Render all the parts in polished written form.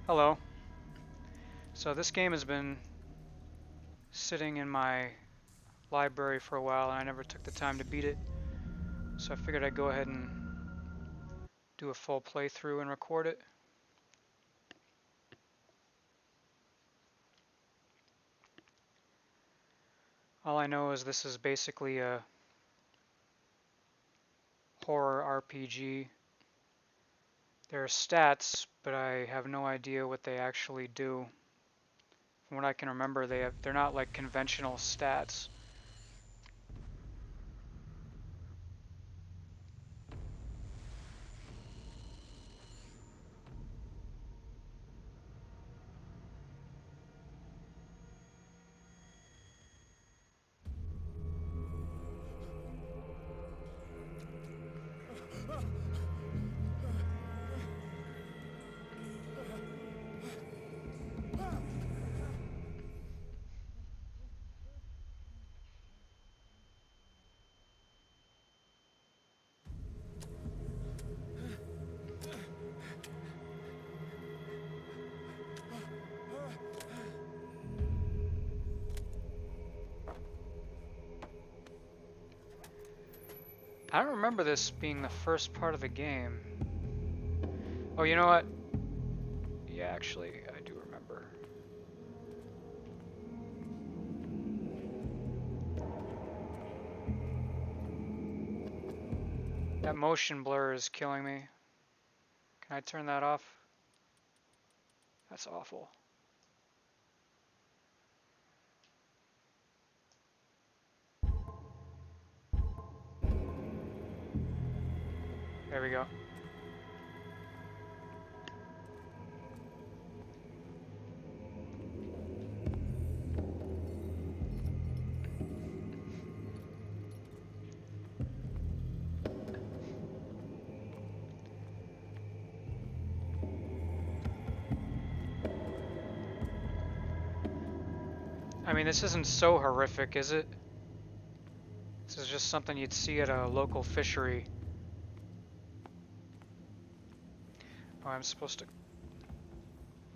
Hello. So this game has been sitting in my library for a while and I never took the time to beat it. So I figured I'd go ahead and do a full playthrough and record it. All I know is this is basically a horror RPG. There are stats, but I have no idea what they actually do. From what I can remember, they're not like conventional stats. I don't remember this being the first part of the game. Oh, you know what? Yeah, actually, I do remember. That motion blur is killing me. Can I turn that off? That's awful. There we go. I mean, this isn't so horrific, is it? This is just something you'd see at a local fishery. Oh, I'm supposed to...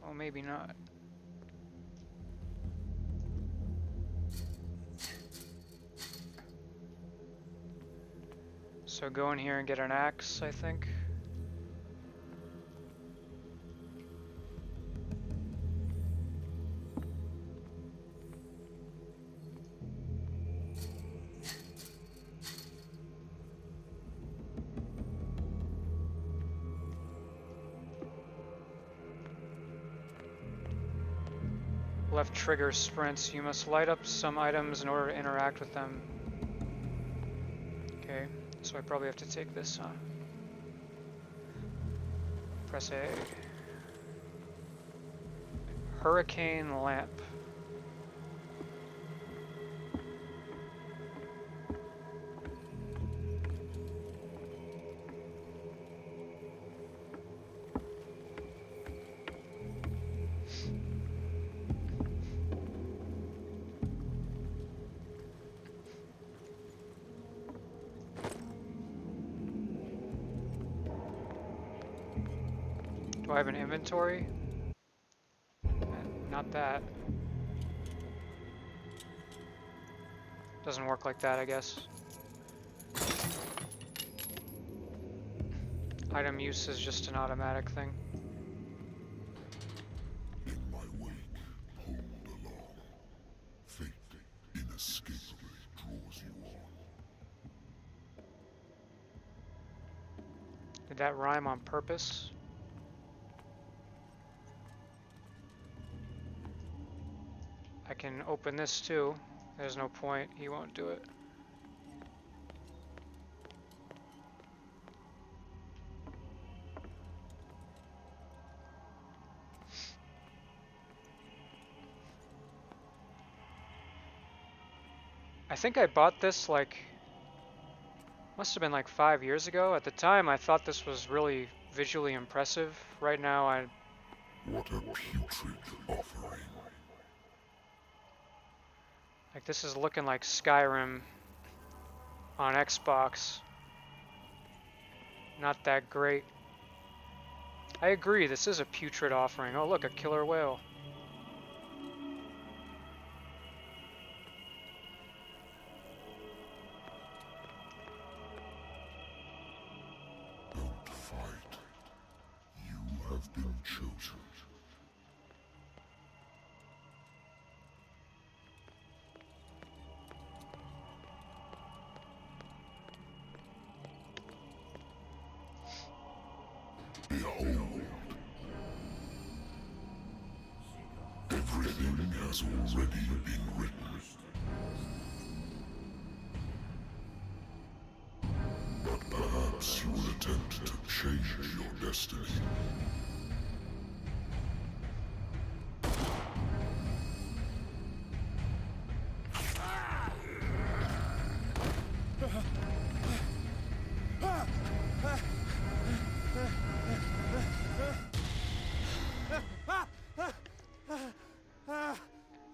Oh, maybe not. So go in here and get an axe, I think. Left trigger sprints. You must light up some items in order to interact with them. Okay, so I probably have to take this, huh? Press A. Hurricane lamp. Do I have an inventory? Not that. Doesn't work like that, I guess. Item use is just an automatic thing. In my wake, hold along. Fate inescapably draws you on. Did that rhyme on purpose? I can open this too. There's no point, he won't do it. I think I bought this like, must have been like 5 years ago. At the time I thought this was really visually impressive. Right now What a putrid offering. like this is looking like Skyrim on Xbox. Not that great. I agree, this is a putrid offering. Oh look, a killer whale. Don't fight. You have been chosen. Behold. Everything has already been written. But perhaps you will attempt to change your destiny.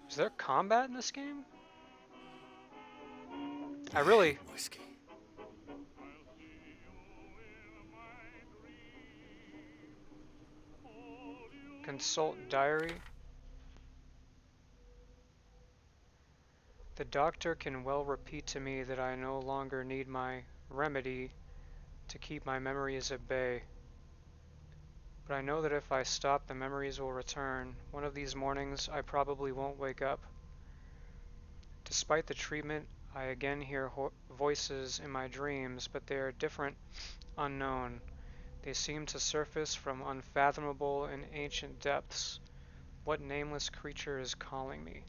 Is there combat in this game? I really... Whiskey. Consult diary. The doctor can well repeat to me that I no longer need my remedy to keep my memories at bay. But I know that if I stop, the memories will return. One of these mornings, I probably won't wake up. Despite the treatment, I again hear voices in my dreams, but they are different, unknown. They seem to surface from unfathomable and ancient depths. What nameless creature is calling me?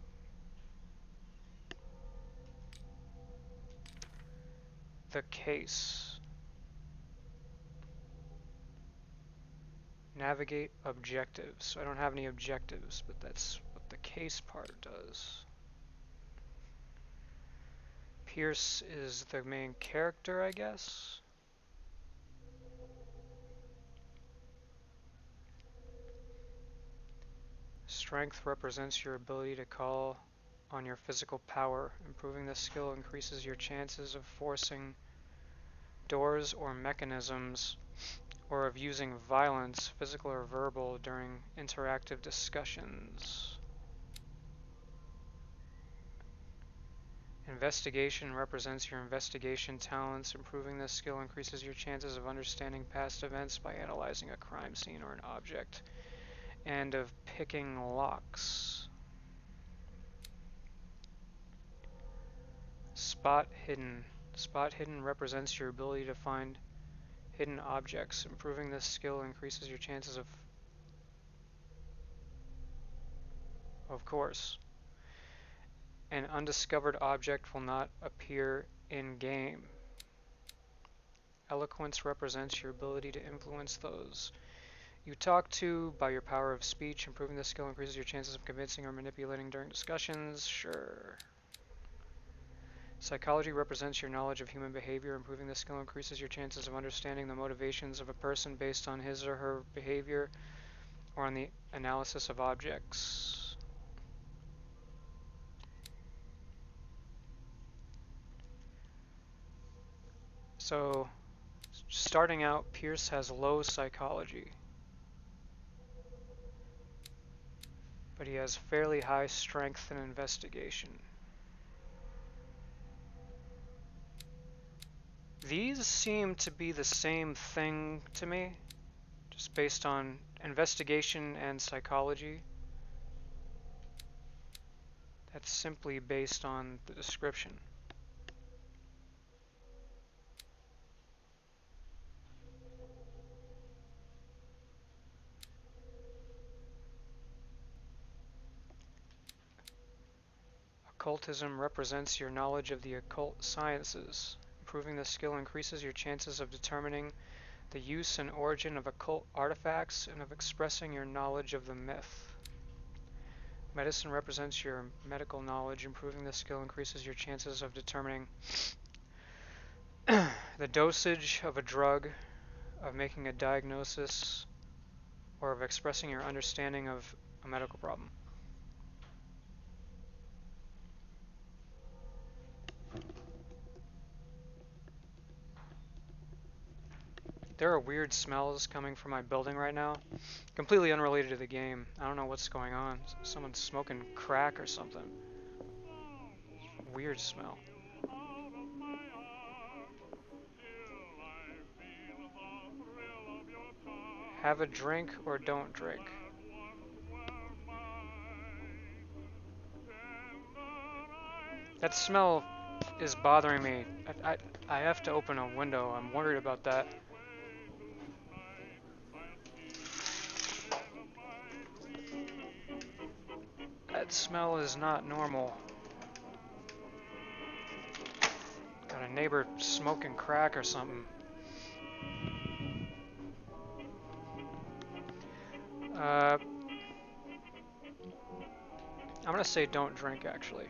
The case. Navigate objectives. So I don't have any objectives, but that's what the case part does. Pierce is the main character, I guess. Strength represents your ability to call on your physical power. Improving this skill increases your chances of forcing doors or mechanisms, or of using violence, physical or verbal, during interactive discussions. Investigation represents your investigation talents. Improving this skill increases your chances of understanding past events by analyzing a crime scene or an object, and of picking locks. Spot hidden. Spot hidden represents your ability to find hidden objects. Improving this skill increases your chances of course. An undiscovered object will not appear in game. Eloquence represents your ability to influence those you talk to by your power of speech. Improving this skill increases your chances of convincing or manipulating during discussions. Sure. Psychology represents your knowledge of human behavior. Improving this skill increases your chances of understanding the motivations of a person based on his or her behavior or on the analysis of objects. So, starting out, Pierce has low psychology, but he has fairly high strength and investigation. These seem to be the same thing to me, just based on investigation and psychology. That's simply based on the description. Occultism represents your knowledge of the occult sciences. Improving this skill increases your chances of determining the use and origin of occult artifacts and of expressing your knowledge of the myth. Medicine represents your medical knowledge. Improving this skill increases your chances of determining the dosage of a drug, of making a diagnosis, or of expressing your understanding of a medical problem. There are weird smells coming from my building right now, completely unrelated to the game. I don't know what's going on. Someone's smoking crack or something. Weird smell. Have a drink or don't drink. That smell is bothering me. I have to open a window. I'm worried about that. That smell is not normal. Got a neighbor smoking crack or something. I'm gonna say don't drink, actually.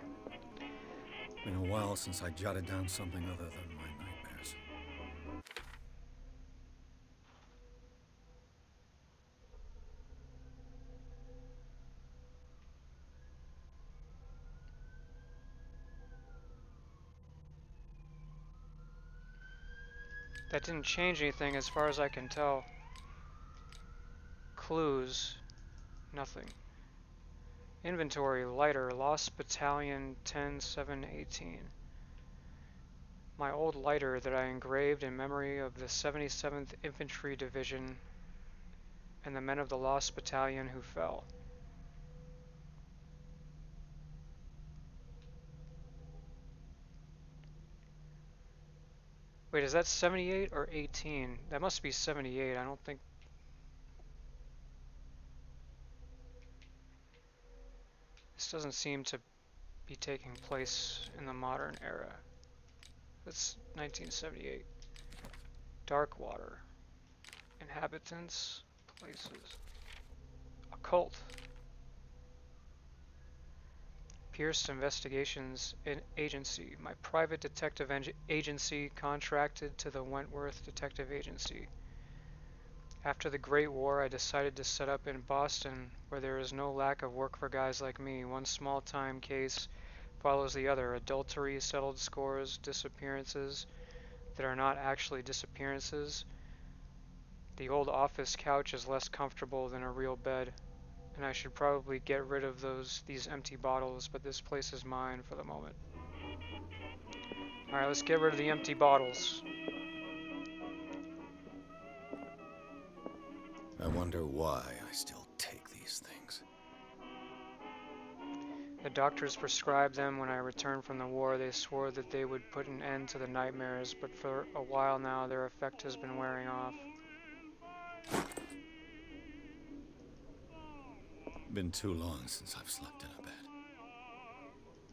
Been a while since I jotted down something other than my nightmares. That didn't change anything as far as I can tell. Clues, nothing. Inventory, lighter, Lost Battalion 10-7-18. My old lighter that I engraved in memory of the 77th Infantry Division and the men of the Lost Battalion who fell. Wait, is that 78 or 18? That must be 78. I don't think... This doesn't seem to be taking place in the modern era. That's 1978. Dark water. Inhabitants. Places. Occult. Pierce Investigations Agency. My private detective agency contracted to the Wentworth Detective Agency. After the Great War, I decided to set up in Boston, where there is no lack of work for guys like me. One small-time case follows the other. Adultery, settled scores, disappearances that are not actually disappearances. The old office couch is less comfortable than a real bed, and I should probably get rid of these empty bottles, but this place is mine for the moment. Alright, let's get rid of the empty bottles. I wonder why I still take these things. The doctors prescribed them when I returned from the war. They swore that they would put an end to the nightmares, but for a while now their effect has been wearing off. Been too long since I've slept in a bed.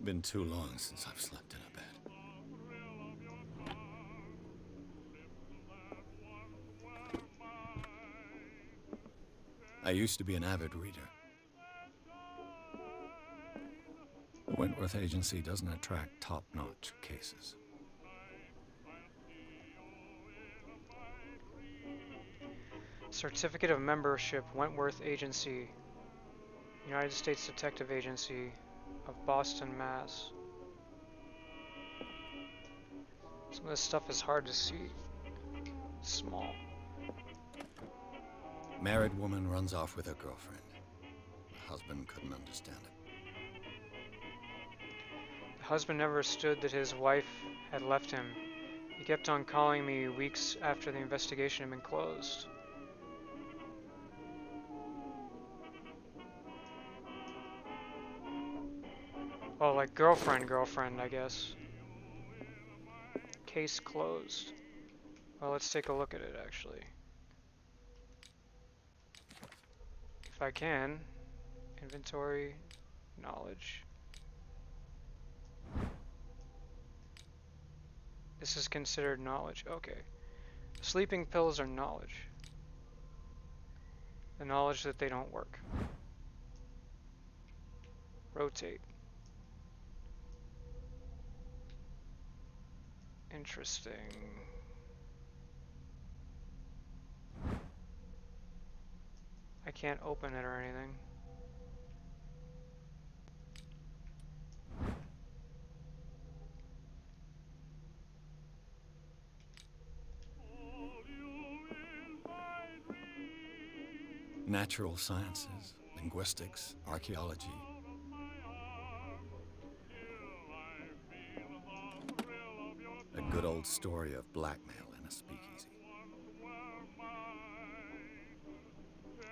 Been too long since I've slept in a bed. I used to be an avid reader. The Wentworth Agency doesn't attract top-notch cases. Certificate of Membership, Wentworth Agency, United States Detective Agency of Boston, Mass. Some of this stuff is hard to see. Small. Married woman runs off with her girlfriend. The husband couldn't understand it. The husband never understood that his wife had left him. He kept on calling me weeks after the investigation had been closed. Oh, like girlfriend, I guess. Case closed. Well, let's take a look at it, actually. If I can. Inventory, knowledge. This is considered knowledge. Okay. Sleeping pills are knowledge. The knowledge that they don't work. Rotate. Interesting. I can't open it or anything. Natural sciences, linguistics, archaeology. A good old story of blackmail in a speakeasy.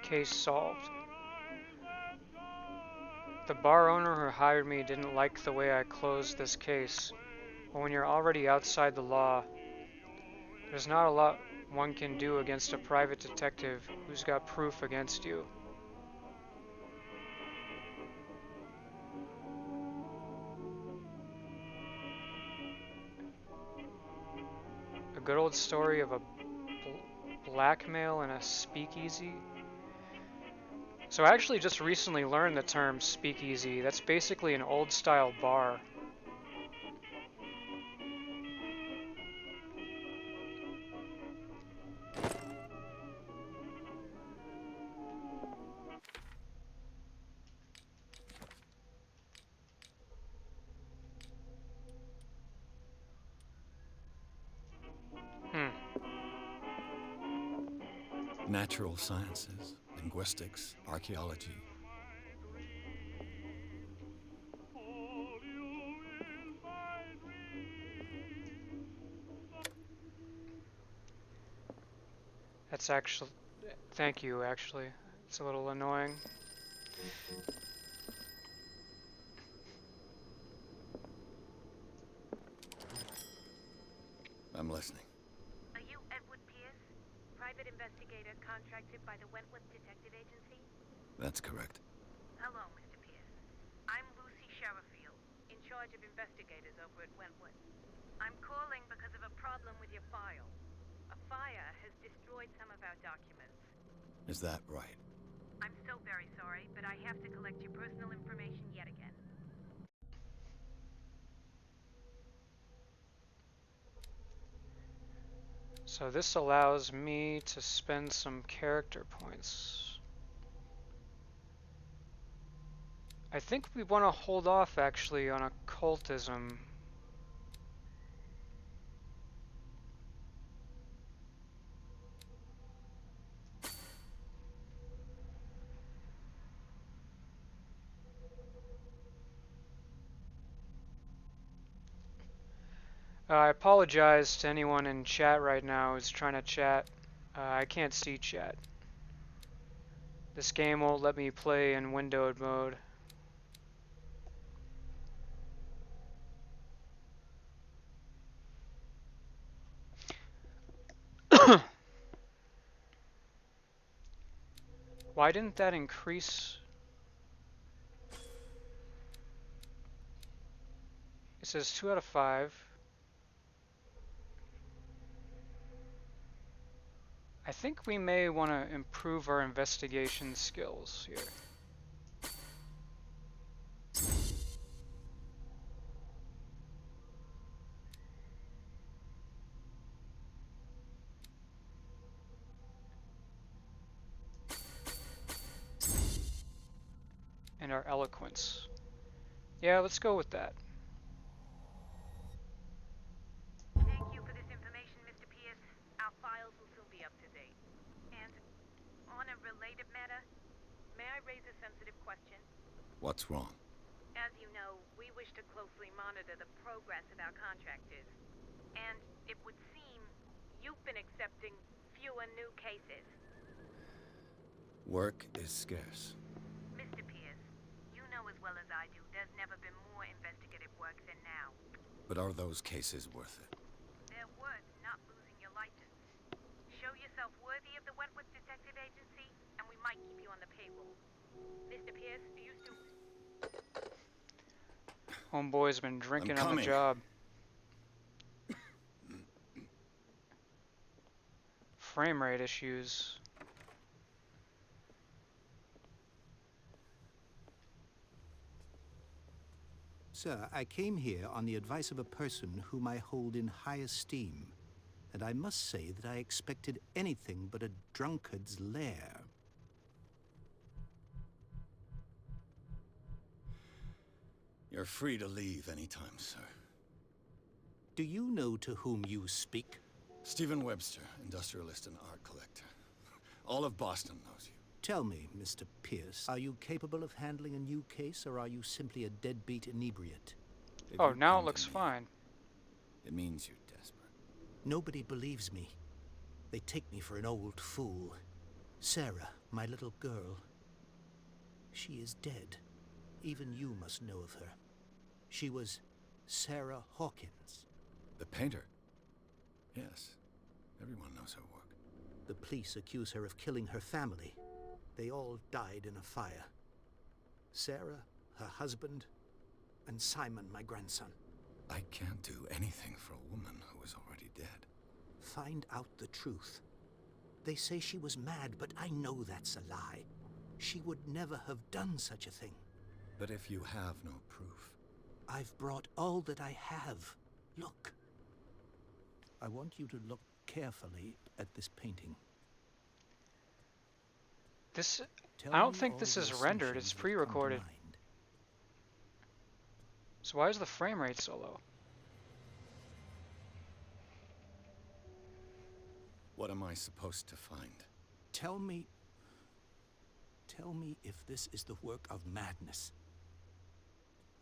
Case solved. The bar owner who hired me didn't like the way I closed this case. But when you're already outside the law, there's not a lot one can do against a private detective who's got proof against you. A good old story of a blackmail in a speakeasy. So I actually just recently learned the term speakeasy. That's basically an old style bar. Hmm. Natural sciences, linguistics, archaeology. That's actually. Thank you, actually. It's a little annoying. I'm listening. Are you Edward Pierce, private investigator contracted by the Wentworth Detective Agency? That's correct. Hello, Mr. Pierce. I'm Lucy Sherifield, in charge of investigators over at Wentworth. I'm calling because of a problem with your file. A fire has destroyed some of our documents. Is that right? I'm so very sorry, but I have to collect your personal information yet again. So this allows me to spend some character points. I think we want to hold off actually on occultism. I apologize to anyone in chat right now who's trying to chat. I can't see chat. This game won't let me play in windowed mode. Why didn't that increase? It says 2 out of 5. I think we may want to improve our investigation skills here. And our eloquence. Yeah, let's go with that. Thank you for this information, Mr. Pierce. Our files will soon be up to date. And on a related matter, may I raise a sensitive question? What's wrong? As you know, we wish to closely monitor the progress of our contractors. And it would seem you've been accepting fewer new cases. Work is scarce. Mr. Pierce, you know as well as I do there's never been more investigative work than now. But are those cases worth it? They're worth not losing your license. Show yourself worthy of the Wentworth Detective Agency, and we might keep you on the payroll. Mr. Pierce, do you still... Homeboy's been drinking I'm on the coming. job. Frame rate issues. Sir, I came here on the advice of a person whom I hold in high esteem, and I must say that I expected anything but a drunkard's lair. You're free to leave anytime, sir. Do you know to whom you speak? Stephen Webster, industrialist and art collector. All of Boston knows you. Tell me, Mr. Pierce, are you capable of handling a new case, or are you simply a deadbeat inebriate? If Oh, you now it come to looks me, fine. it means you're desperate. Nobody believes me. They take me for an old fool. Sarah, my little girl, she is dead. Even you must know of her. She was Sarah Hawkins. The painter? Yes. Everyone knows her work. The police accuse her of killing her family. They all died in a fire. Sarah, her husband, and Simon, my grandson. I can't do anything for a woman who is already dead. Find out the truth. They say she was mad, but I know that's a lie. She would never have done such a thing. But if you have no proof... I've brought all that I have. Look. I want you to look carefully at this painting. This, Tell I don't me think all this the is rendered, it's assumptions that come to pre-recorded. mind. So why is the frame rate so low? What am I supposed to find? Tell me if this is the work of madness.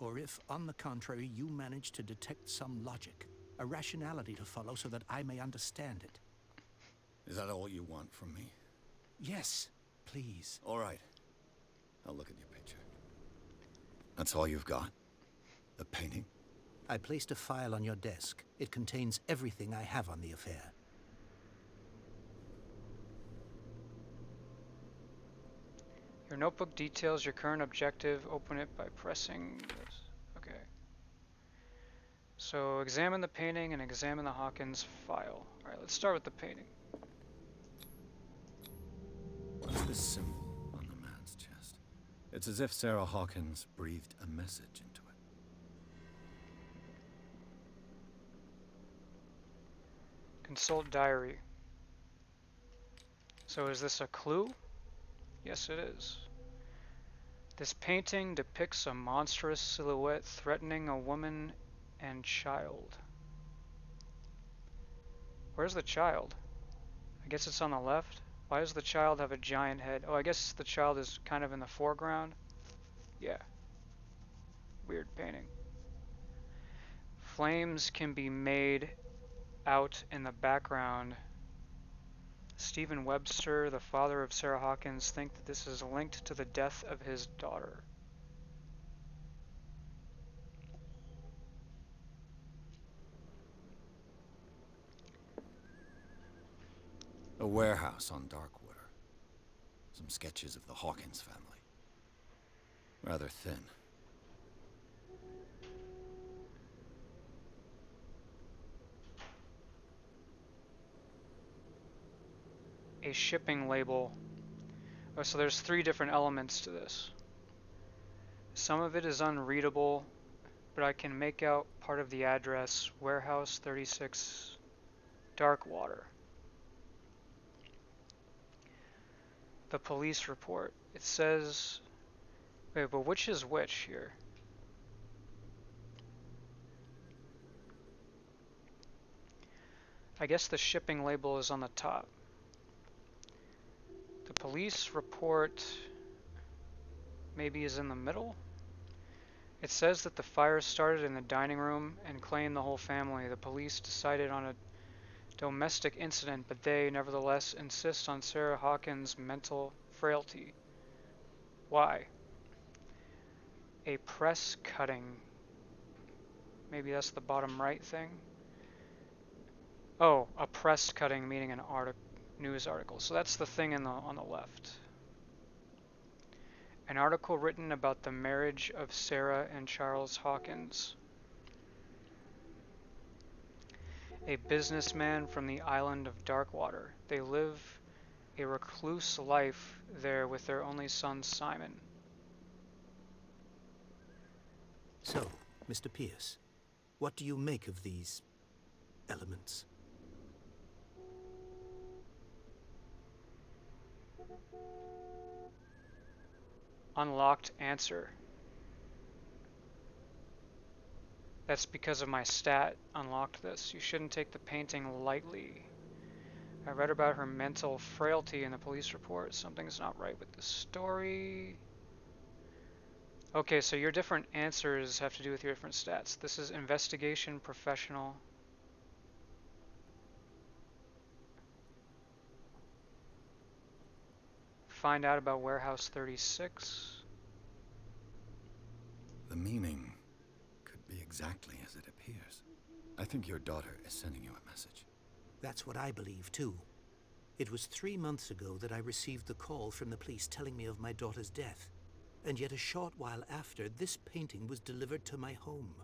Or if, on the contrary, you manage to detect some logic, a rationality to follow so that I may understand it. Is that all you want from me? Yes, please. All right. I'll look at your picture. That's all you've got? The painting? I placed a file on your desk. It contains everything I have on the affair. Your notebook details your current objective. Open it by pressing this. Okay. So examine the painting and examine the Hawkins file. Alright, let's start with the painting. What's this symbol on the man's chest? It's as if Sarah Hawkins breathed a message into it. Consult diary. So is this a clue? Yes, it is. This painting depicts a monstrous silhouette threatening a woman and child. Where's the child? I guess it's on the left. Why does the child have a giant head? Oh, I guess the child is kind of in the foreground. Yeah. Weird painting. Flames can be made out in the background. Stephen Webster, the father of Sarah Hawkins, thinks that this is linked to the death of his daughter. A warehouse on Darkwater. Some sketches of the Hawkins family. Rather thin. A shipping label. Oh, so there's 3 different elements to this. Some of it is unreadable, but I can make out part of the address, Warehouse 36, Darkwater. The police report. It says... Wait, but which is which here? I guess the shipping label is on the top. The police report maybe is in the middle? It says that the fire started in the dining room and claimed the whole family. The police decided on a domestic incident, but they, nevertheless, insist on Sarah Hawkins' mental frailty. Why? A press cutting. Maybe that's the bottom right thing? Oh, a press cutting meaning an news article. So that's the thing on the left. An article written about the marriage of Sarah and Charles Hawkins, a businessman from the island of Darkwater. They live a recluse life there with their only son, Simon. So, Mr. Pierce, what do you make of these elements? Unlocked answer. That's because of my stat unlocked this. You shouldn't take the painting lightly. I read about her mental frailty in the police report. Something's not right with the story. Okay, so your different answers have to do with your different stats. This is investigation professional. Find out about warehouse 36. The meaning could be exactly as it appears. I think your daughter is sending you a message. That's what I believe, too. It was 3 months ago that I received the call from the police telling me of my daughter's death. And yet a short while after, this painting was delivered to my home.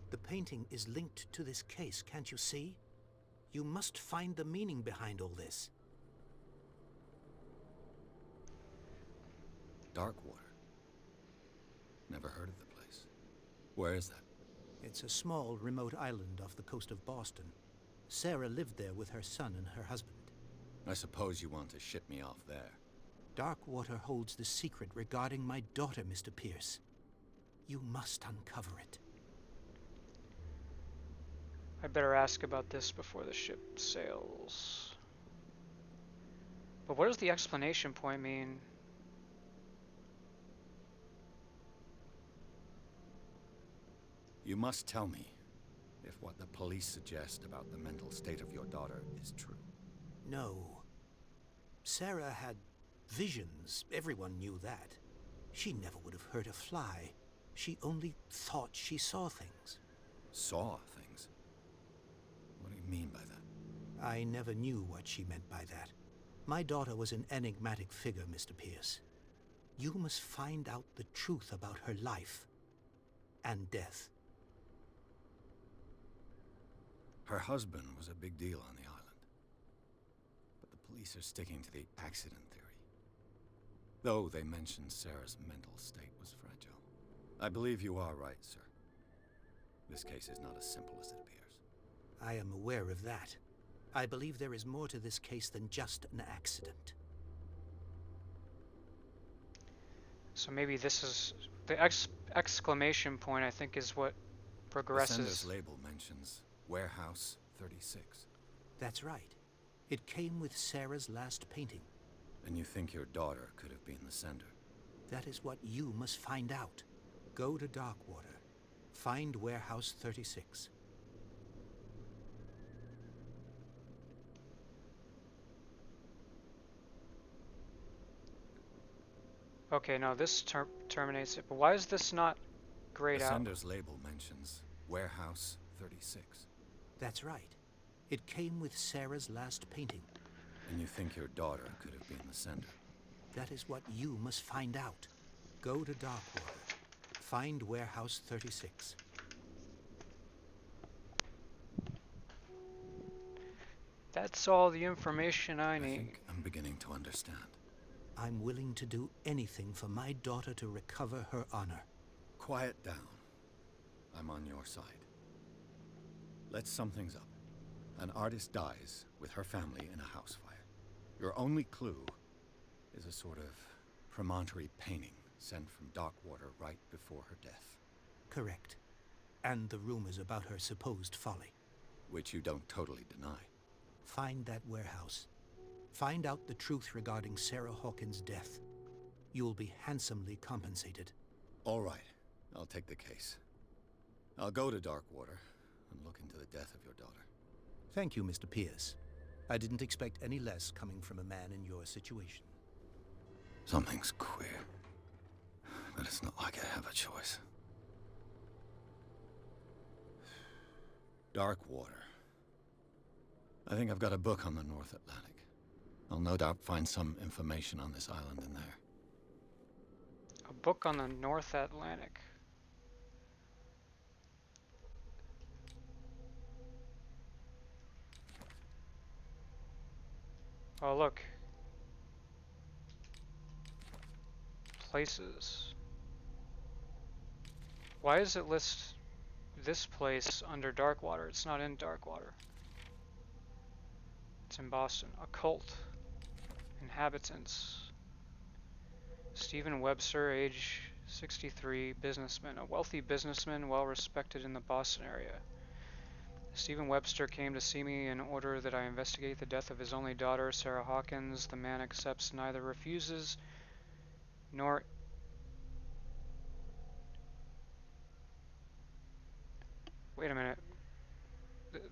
The painting is linked to this case, can't you see? You must find the meaning behind all this. Darkwater. Never heard of the place. Where is that? It's a small, remote island off the coast of Boston. Sarah lived there with her son and her husband. I suppose you want to ship me off there. Darkwater holds the secret regarding my daughter, Mr. Pierce. You must uncover it. I better ask about this before the ship sails. But what does the explanation point mean? You must tell me if what the police suggest about the mental state of your daughter is true. No. Sarah had visions. Everyone knew that. She never would have hurt a fly. She only thought she saw things. Saw things? What do you mean by that? I never knew what she meant by that. My daughter was an enigmatic figure, Mr. Pierce. You must find out the truth about her life and death. Her husband was a big deal on the island. But the police are sticking to the accident theory. Though they mentioned Sarah's mental state was fragile. I believe you are right, sir. This case is not as simple as it appears. I am aware of that. I believe there is more to this case than just an accident. So maybe this is the exclamation point, I think, is what The progresses. sender's label mentions Warehouse 36. That's right. It came with Sarah's last painting. And you think your daughter could have been the sender? That is what you must find out. Go to Darkwater. Find Warehouse 36. Okay, no, this terminates it. But why is this not grayed The out? sender's label mentions Warehouse 36. That's right. It came with Sarah's last painting. And you think your daughter could have been the sender? That is what you must find out. Go to Darkwater. Find Warehouse 36. That's all the information I I need. think I'm beginning to understand. I'm willing to do anything for my daughter to recover her honor. Quiet down. I'm on your side. Let's sum things up. An artist dies with her family in a house fire. Your only clue is a sort of promontory painting sent from Darkwater right before her death. Correct. And the rumors about her supposed folly. Which you don't totally deny. Find that warehouse. Find out the truth regarding Sarah Hawkins' death. You'll be handsomely compensated. All right, I'll take the case. I'll go to Darkwater and look into the death of your daughter. Thank you, Mr. Pierce. I didn't expect any less coming from a man in your situation. Something's queer. But it's not like I have a choice. Darkwater. I think I've got a book on the North Atlantic. I'll no doubt find some information on this island in there. A book on the North Atlantic. Oh, look. Places. Why does it list this place under Darkwater? It's not in Darkwater. It's in Boston. Occult. Inhabitants. Stephen Webster, age 63, businessman. A wealthy businessman, well respected in the Boston area. Stephen Webster came to see me in order that I investigate the death of his only daughter, Sarah Hawkins. The man accepts, neither refuses, nor... Wait a minute.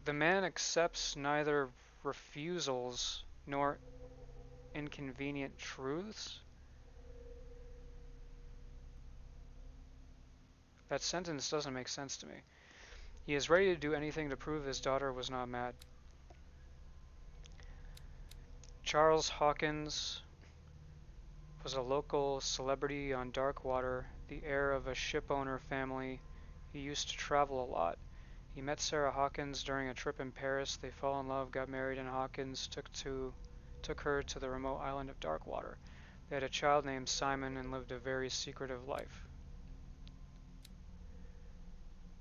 The man accepts neither refusals nor inconvenient truths? That sentence doesn't make sense to me. He is ready to do anything to prove his daughter was not mad. Charles Hawkins was a local celebrity on Darkwater, the heir of a shipowner family. He used to travel a lot. He met Sarah Hawkins during a trip in Paris. They fell in love, got married, and Hawkins took her to the remote island of Darkwater. They had a child named Simon and lived a very secretive life.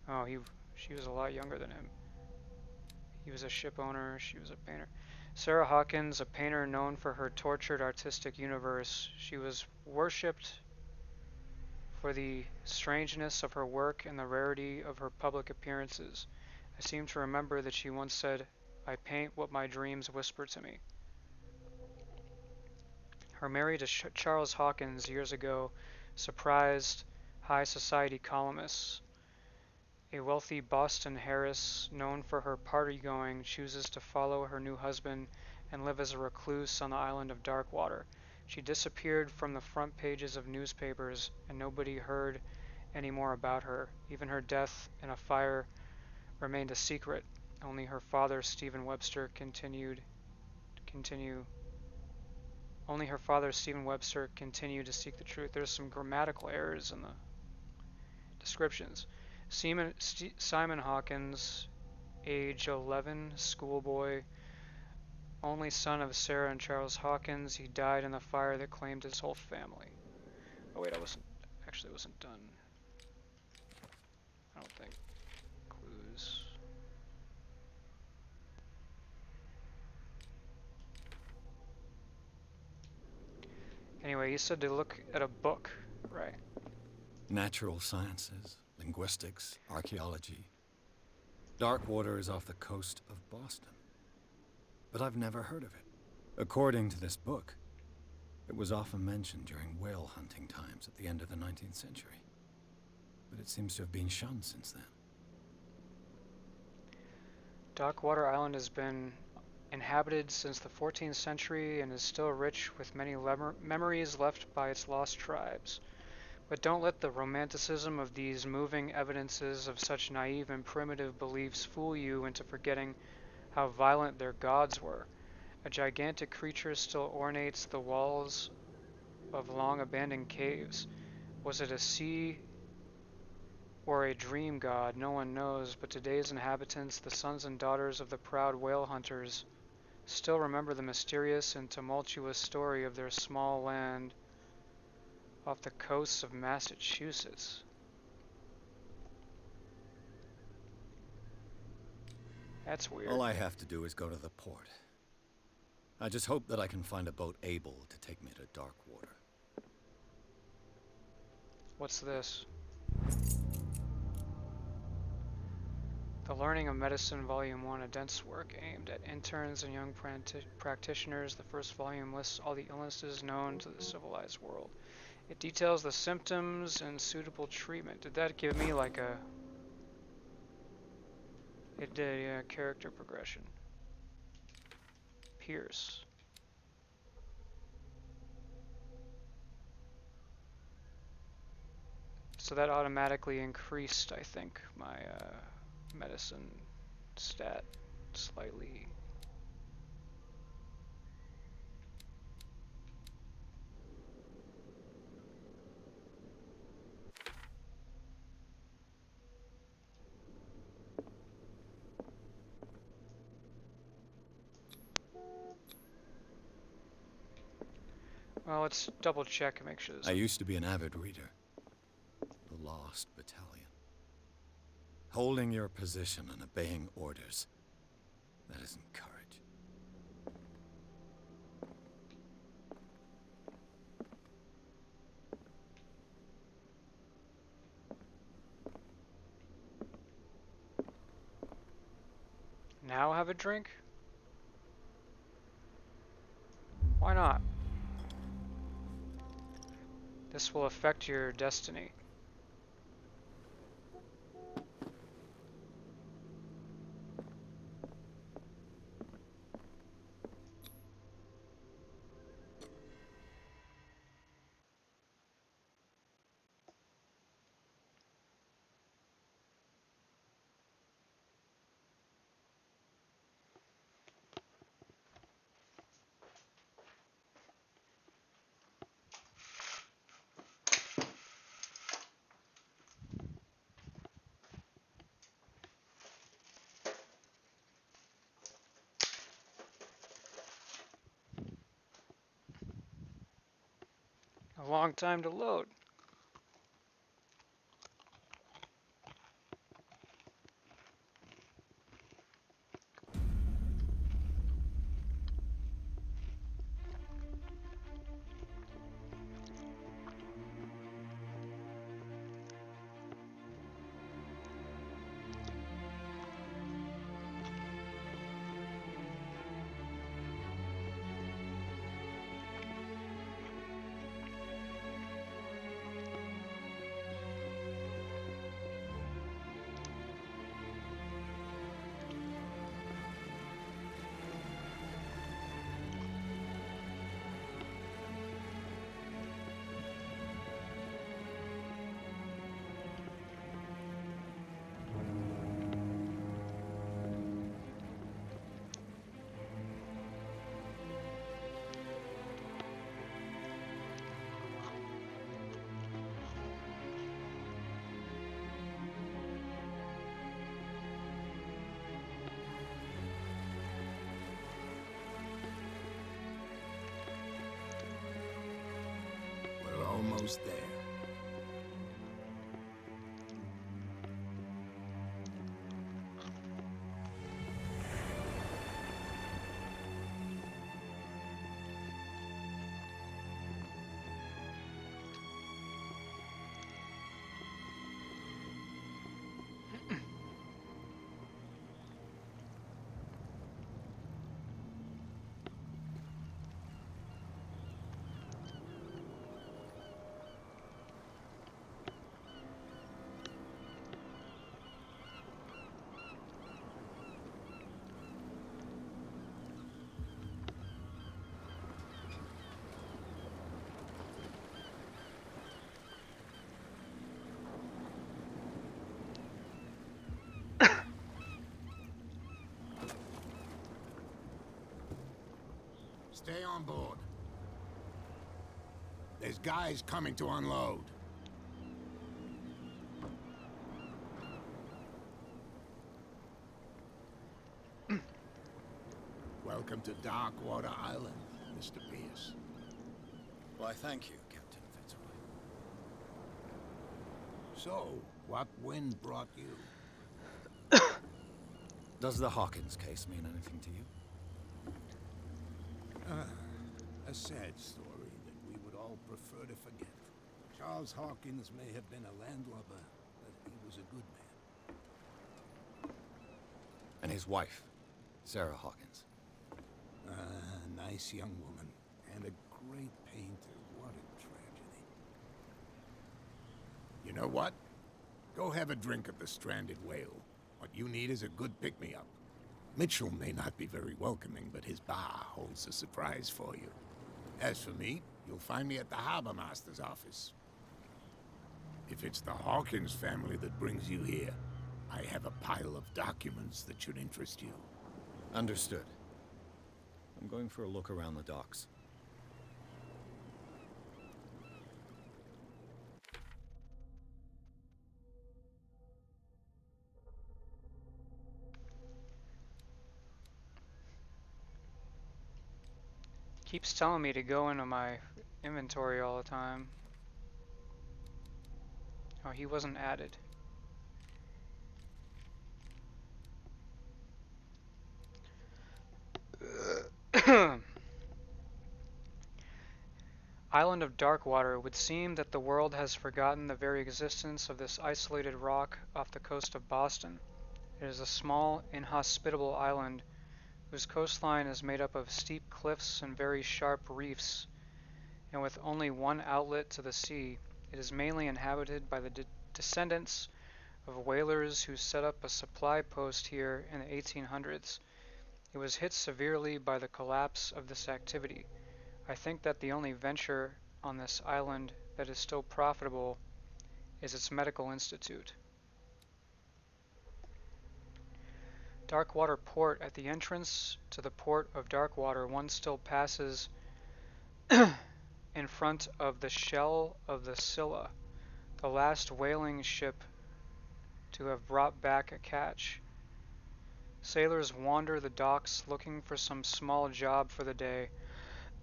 Oh, she was a lot younger than him. He was a ship owner, she was a painter. Sarah Hawkins, a painter known for her tortured artistic universe. She was worshipped for the strangeness of her work and the rarity of her public appearances. I seem to remember that she once said, "I paint what my dreams whisper to me." Her marriage to Charles Hawkins years ago surprised high society columnists. A wealthy Boston heiress, known for her party-going, chooses to follow her new husband and live as a recluse on the island of Darkwater. She disappeared from the front pages of newspapers, and nobody heard any more about her. Even her death in a fire remained a secret. Only her father, Stephen Webster, Only her father, Stephen Webster, continued to seek the truth. There's some grammatical errors in the descriptions. Simon Hawkins, age 11, schoolboy, only son of Sarah and Charles Hawkins. He died in the fire that claimed his whole family. Oh wait, I wasn't done. I don't think. Clues. Anyway, he said to look at a book, right? Natural sciences, linguistics, archaeology. Darkwater is off the coast of Boston. But I've never heard of it. According to this book, it was often mentioned during whale hunting times at the end of the 19th century. But it seems to have been shunned since then. Darkwater Island has been inhabited since the 14th century and is still rich with many memories left by its lost tribes. But don't let the romanticism of these moving evidences of such naive and primitive beliefs fool you into forgetting how violent their gods were. A gigantic creature still ornates the walls of long abandoned caves. Was it a sea or a dream god? No one knows, but today's inhabitants, the sons and daughters of the proud whale hunters, still remember the mysterious and tumultuous story of their small land off the coasts of Massachusetts. That's weird. All I have to do is go to the port. I just hope that I can find a boat able to take me to Darkwater. What's this? The Learning of Medicine, Volume 1, a dense work aimed at interns and young practitioners. The first volume lists all the illnesses known to the civilized world. It details the symptoms and suitable treatment. Did that give me like a... It did, yeah, character progression. Pierce. So that automatically increased, I think, my medicine stat slightly. Well, let's double check and make sure I used to be an avid reader. The Lost Battalion. Holding your position and obeying orders. That isn't courage. have a drink? Why not? This will affect your destiny. A long time to load. We're almost there. Stay on board. There's guys coming to unload. Welcome to Darkwater Island, Mr. Pierce. Why, thank you, Captain Fitzroy. So, what wind brought you? Does the Hawkins case mean anything to you? A sad story that we would all prefer to forget. Charles Hawkins may have been a landlubber, but he was a good man. And his wife, Sarah Hawkins. Nice young woman, and a great painter. What a tragedy. You know what? Go have a drink at the Stranded Whale. What you need is a good pick-me-up. Mitchell may not be very welcoming, but his bar holds a surprise for you. As for me, you'll find me at the Harbor Master's office. If it's the Hawkins family that brings you here, I have a pile of documents that should interest you. Understood. I'm going for a look around the docks. Keeps telling me to go into my inventory all the time. Oh, he wasn't added. Island of Darkwater. It would seem that the world has forgotten the very existence of this isolated rock off the coast of Boston. It is a small, inhospitable island whose coastline is made up of steep cliffs and very sharp reefs, and with only one outlet to the sea. It is mainly inhabited by the descendants of whalers who set up a supply post here in the 1800s. It was hit severely by the collapse of this activity. I think that the only venture on this island that is still profitable is its medical institute. Darkwater Port. At the entrance to the port of Darkwater, one still passes in front of the shell of the Scylla, the last whaling ship to have brought back a catch. Sailors wander the docks looking for some small job for the day.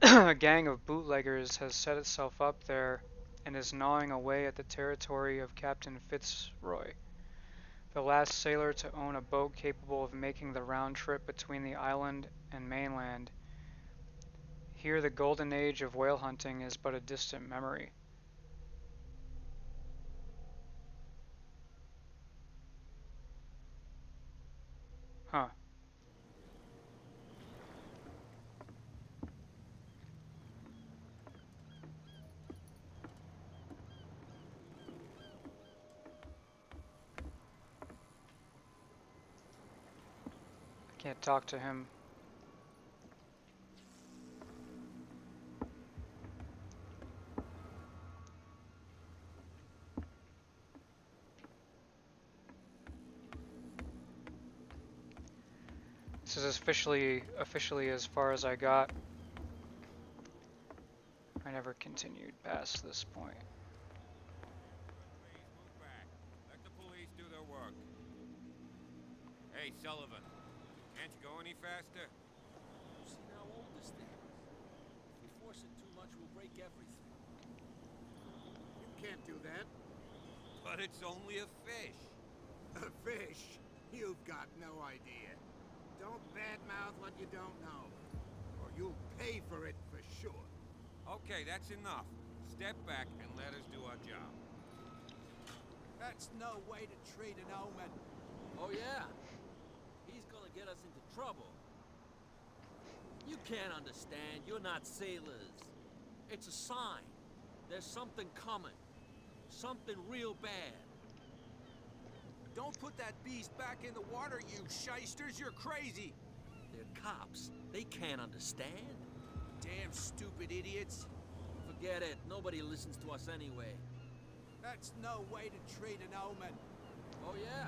A gang of bootleggers has set itself up there and is gnawing away at the territory of Captain Fitzroy, the last sailor to own a boat capable of making the round trip between the island and mainland. Here the golden age of whale hunting is but a distant memory. Huh. I can't talk to him. This is officially as far as I got. I never continued past this point. Please move back. Let the police do their work. Hey, Sullivan. Can't you go any faster? You see how old this thing is? If we force it too much, we'll break everything. You can't do that. But it's only a fish. A fish? You've got no idea. Don't badmouth what you don't know, or you'll pay for it for sure. Okay, that's enough. Step back and let us do our job. That's no way to treat an omen. Oh, yeah? He's gonna get us into trouble. You can't understand. You're not sailors. It's a sign. There's something coming. Something real bad. Don't put that beast back in the water, you shysters. You're crazy. They're cops. They can't understand. Damn stupid idiots. Forget it. Nobody listens to us anyway. That's no way to treat an omen. Oh, yeah?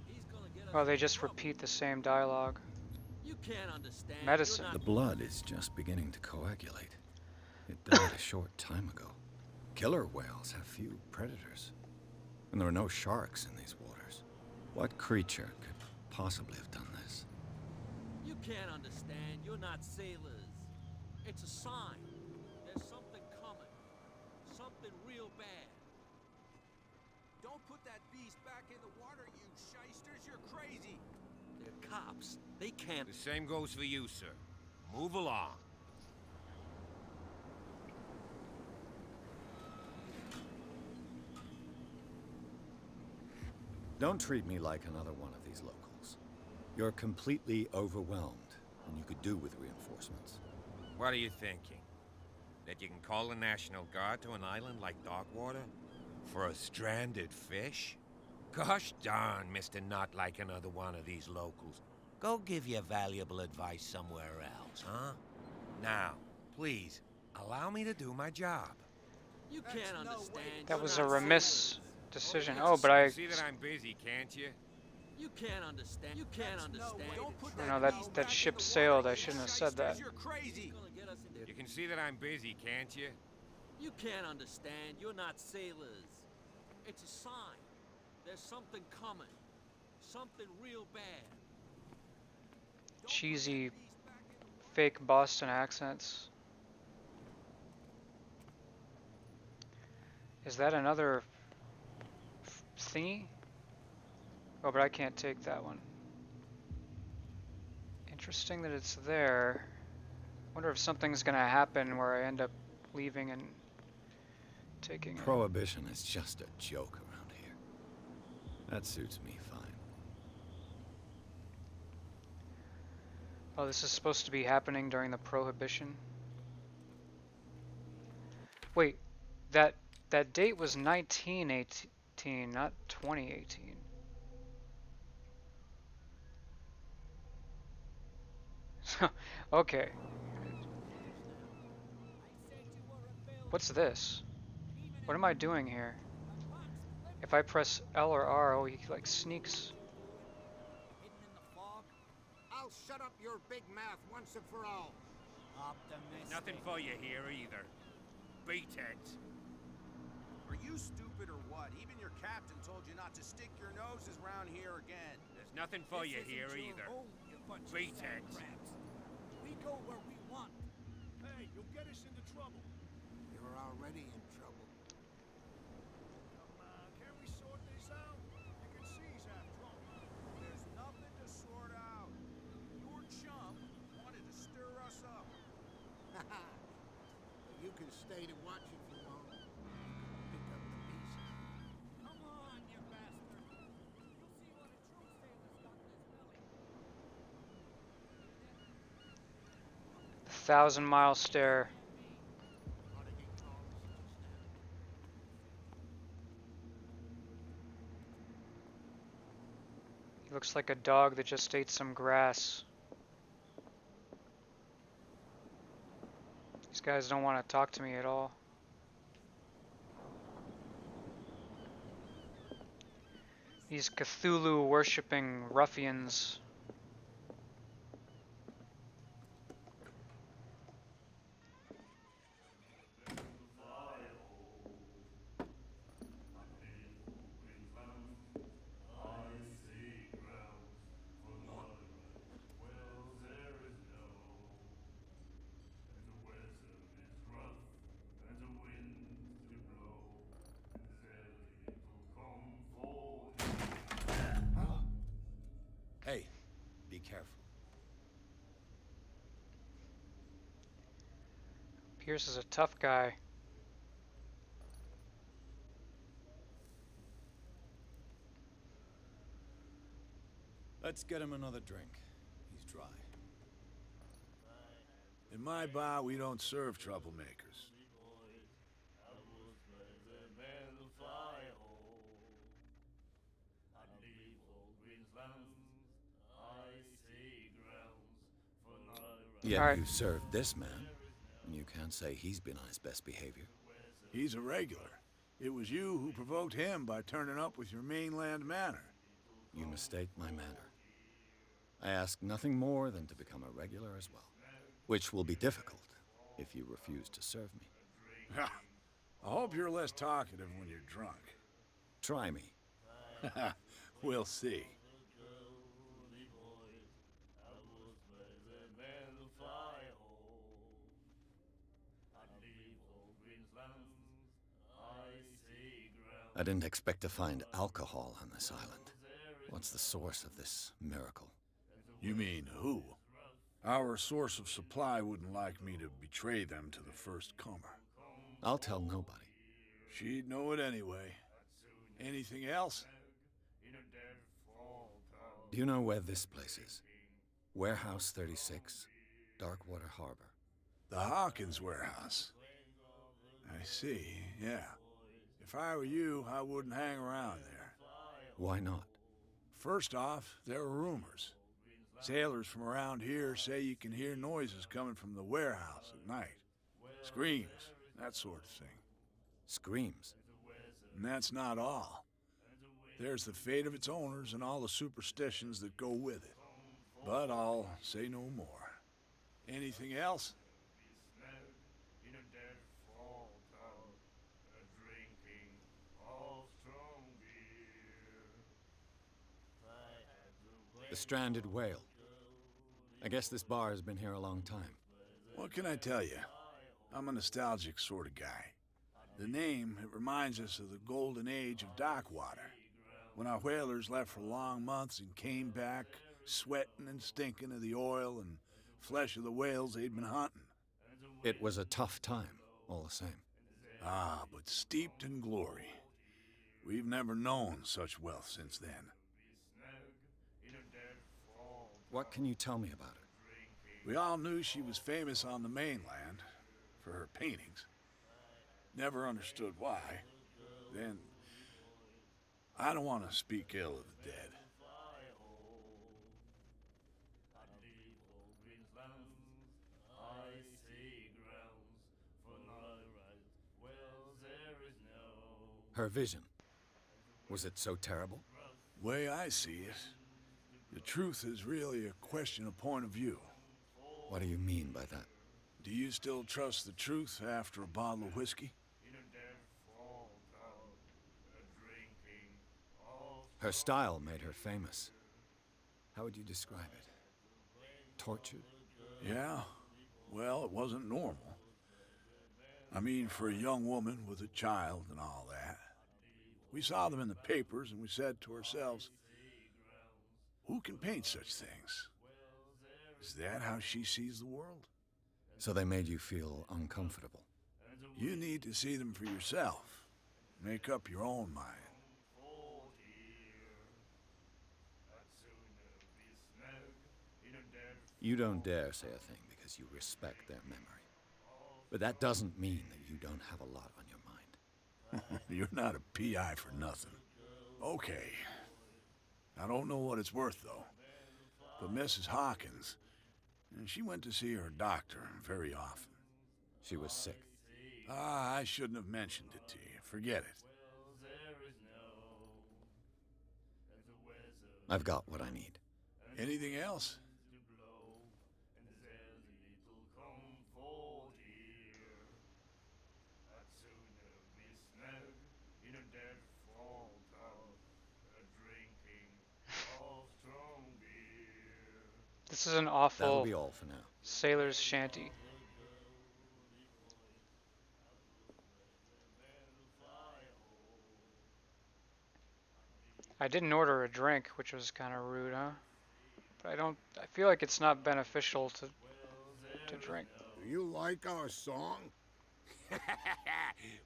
He's gonna get us Well, they into just trouble. repeat the same dialogue. You can't understand. Medicine. The blood is just beginning to coagulate. It died a short time ago. Killer whales have few predators. And there are no sharks in these waters. What creature could possibly have done this? You can't understand. You're not sailors. It's a sign. There's something coming. Something real bad. Don't put that beast back in the water, you shysters. You're crazy. They're cops. They can't. The same goes for you, sir. Move along. Don't treat me like another one of these locals. You're completely overwhelmed, and you could do with reinforcements. What are you thinking? That you can call the National Guard to an island like Darkwater? For a stranded fish? Gosh darn, Mr. Not like another one of these locals. Go give your valuable advice somewhere else, huh? Now, please, allow me to do my job. You can't understand. That You're was a not remiss sailors. decision. yeah. Oh, but I... See that I'm busy, can't you? You can't understand. You can't understand. Don't put No, that ship sailed. I shouldn't have said that. You're crazy. You can see that I'm busy, can't you? You can't understand. You're not sailors. It's a sign. There's something coming. Something real bad. Don't put Cheesy, that beast back in the water. fake Boston accents. Is that another thingy? Oh, but I can't take that one. Interesting that it's there. Wonder if something's gonna happen where I end up leaving and taking it. Prohibition is just a joke around here. That suits me fine. Oh, this is supposed to be happening during the Prohibition? Wait, that that date was 1918, not 2018. Okay. What's this? What am I doing here? If I press L or R, oh, he like sneaks. Hidden in the fog? I'll shut up your big mouth once and for all. There's nothing for you here either. Beat it. Are you stupid or what? Even your captain told you not to stick your noses round here again. There's nothing for you here either. Beat it. We go where we want. Hey, you'll get us into trouble. You're already in trouble. Come on, can't we sort this out? You can see he's half drunk. There's nothing to sort out. Your chum wanted to stir us up. But you can stay to watch if you want. You can pick up the pieces. Come on, you bastard. You'll see what a true sailor's got in his belly. 1,000-mile stare. Ought to get calls just now. He looks like a dog that just ate some grass. These guys don't want to talk to me at all. These Cthulhu worshipping ruffians. Hey, be careful. Pierce is a tough guy. Let's get him another drink. He's dry. In my bar, we don't serve troublemakers. Yet All right. you served this man, and you can't say he's been on his best behavior. He's a regular. It was you who provoked him by turning up with your mainland manner. You mistake my manner. I ask nothing more than to become a regular as well, which will be difficult if you refuse to serve me. I hope you're less talkative when you're drunk. Try me. We'll see. I didn't expect to find alcohol on this island. What's the source of this miracle? You mean who? Our source of supply wouldn't like me to betray them to the first comer. I'll tell nobody. She'd know it anyway. Anything else? Do you know where this place is? Warehouse 36, Darkwater Harbor. The Hawkins warehouse. I see, yeah. If I were you, I wouldn't hang around there. Why not? First off, there are rumors. Sailors from around here say you can hear noises coming from the warehouse at night. Screams, that sort of thing. Screams. And that's not all. There's the fate of its owners and all the superstitions that go with it. But I'll say no more. Anything else? The stranded whale. I guess this bar has been here a long time. What can I tell you? I'm a nostalgic sort of guy. The name, it reminds us of the golden age of Darkwater, when our whalers left for long months and came back sweating and stinking of the oil and flesh of the whales they'd been hunting. It was a tough time, all the same. Ah, but steeped in glory. We've never known such wealth since then. What can you tell me about it? We all knew she was famous on the mainland for her paintings. Never understood why. Then, I don't want to speak ill of the dead. Her vision, was it so terrible? Way I see it, the truth is really a question of point of view. What do you mean by that? Do you still trust the truth after a bottle of whiskey? Her style made her famous. How would you describe it? Tortured? Yeah, well, it wasn't normal. I mean, for a young woman with a child and all that. We saw them in the papers and we said to ourselves, who can paint such things? Is that how she sees the world? So they made you feel uncomfortable. You need to see them for yourself. Make up your own mind. You don't dare say a thing because you respect their memory. But that doesn't mean that you don't have a lot on your mind. You're not a PI for nothing. Okay. I don't know what it's worth, though. But Mrs. Hawkins, she went to see her doctor very often. She was sick. Ah, I shouldn't have mentioned it to you. Forget it. I've got what I need. Anything else? This is an That'll awful be all for now. sailor's shanty. I didn't order a drink, which was kind of rude, huh? But I feel like it's not beneficial to drink. Do you like our song?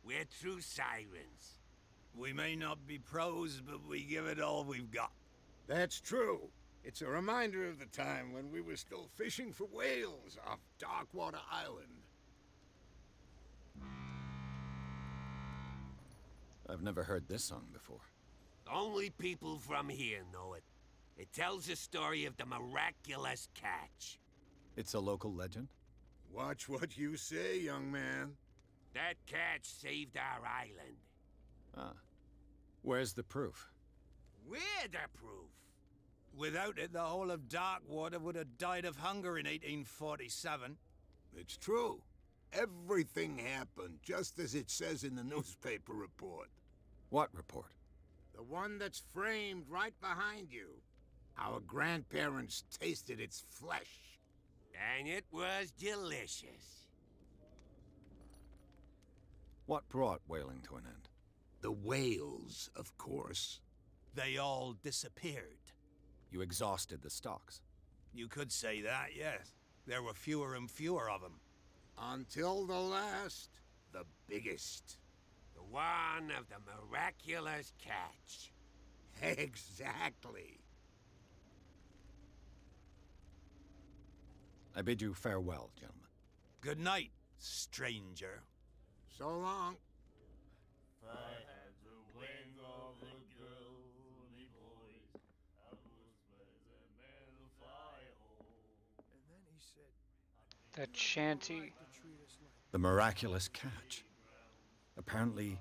We're true sirens. We may not be pros, but we give it all we've got. That's true. It's a reminder of the time when we were still fishing for whales off Darkwater Island. I've never heard this song before. Only people from here know it. It tells the story of the miraculous catch. It's a local legend? Watch what you say, young man. That catch saved our island. Ah. Where's the proof? We're the proof. Without it, the whole of Darkwater would have died of hunger in 1847. It's true. Everything happened just as it says in the newspaper report. What report? The one that's framed right behind you. Our grandparents tasted its flesh. And it was delicious. What brought whaling to an end? The whales, of course. They all disappeared. You exhausted the stocks. You could say that, yes. There were fewer and fewer of them. Until the last, the biggest. The one of the miraculous catch. Exactly. I bid you farewell, gentlemen. Good night, stranger. So long. That shanty. The miraculous catch. Apparently,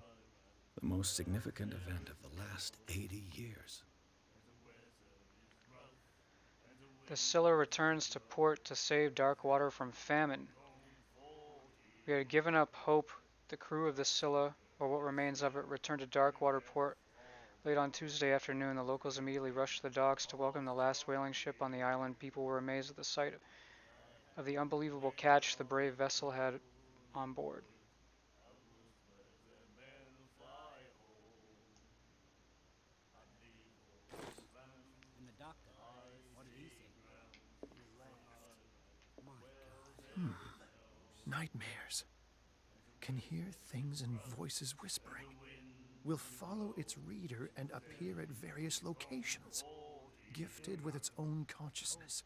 the most significant event of the last 80 years. The Scylla returns to port to save Darkwater from famine. We had given up hope. The crew of the Scylla, or what remains of it, returned to Darkwater port late on Tuesday afternoon. The locals immediately rushed to the docks to welcome the last whaling ship on the island. People were amazed at the sight of the unbelievable catch the brave vessel had on board. And the doctor, what did he say? He laughed. My God. Nightmares. Can hear things and voices whispering. Will follow its reader and appear at various locations, gifted with its own consciousness.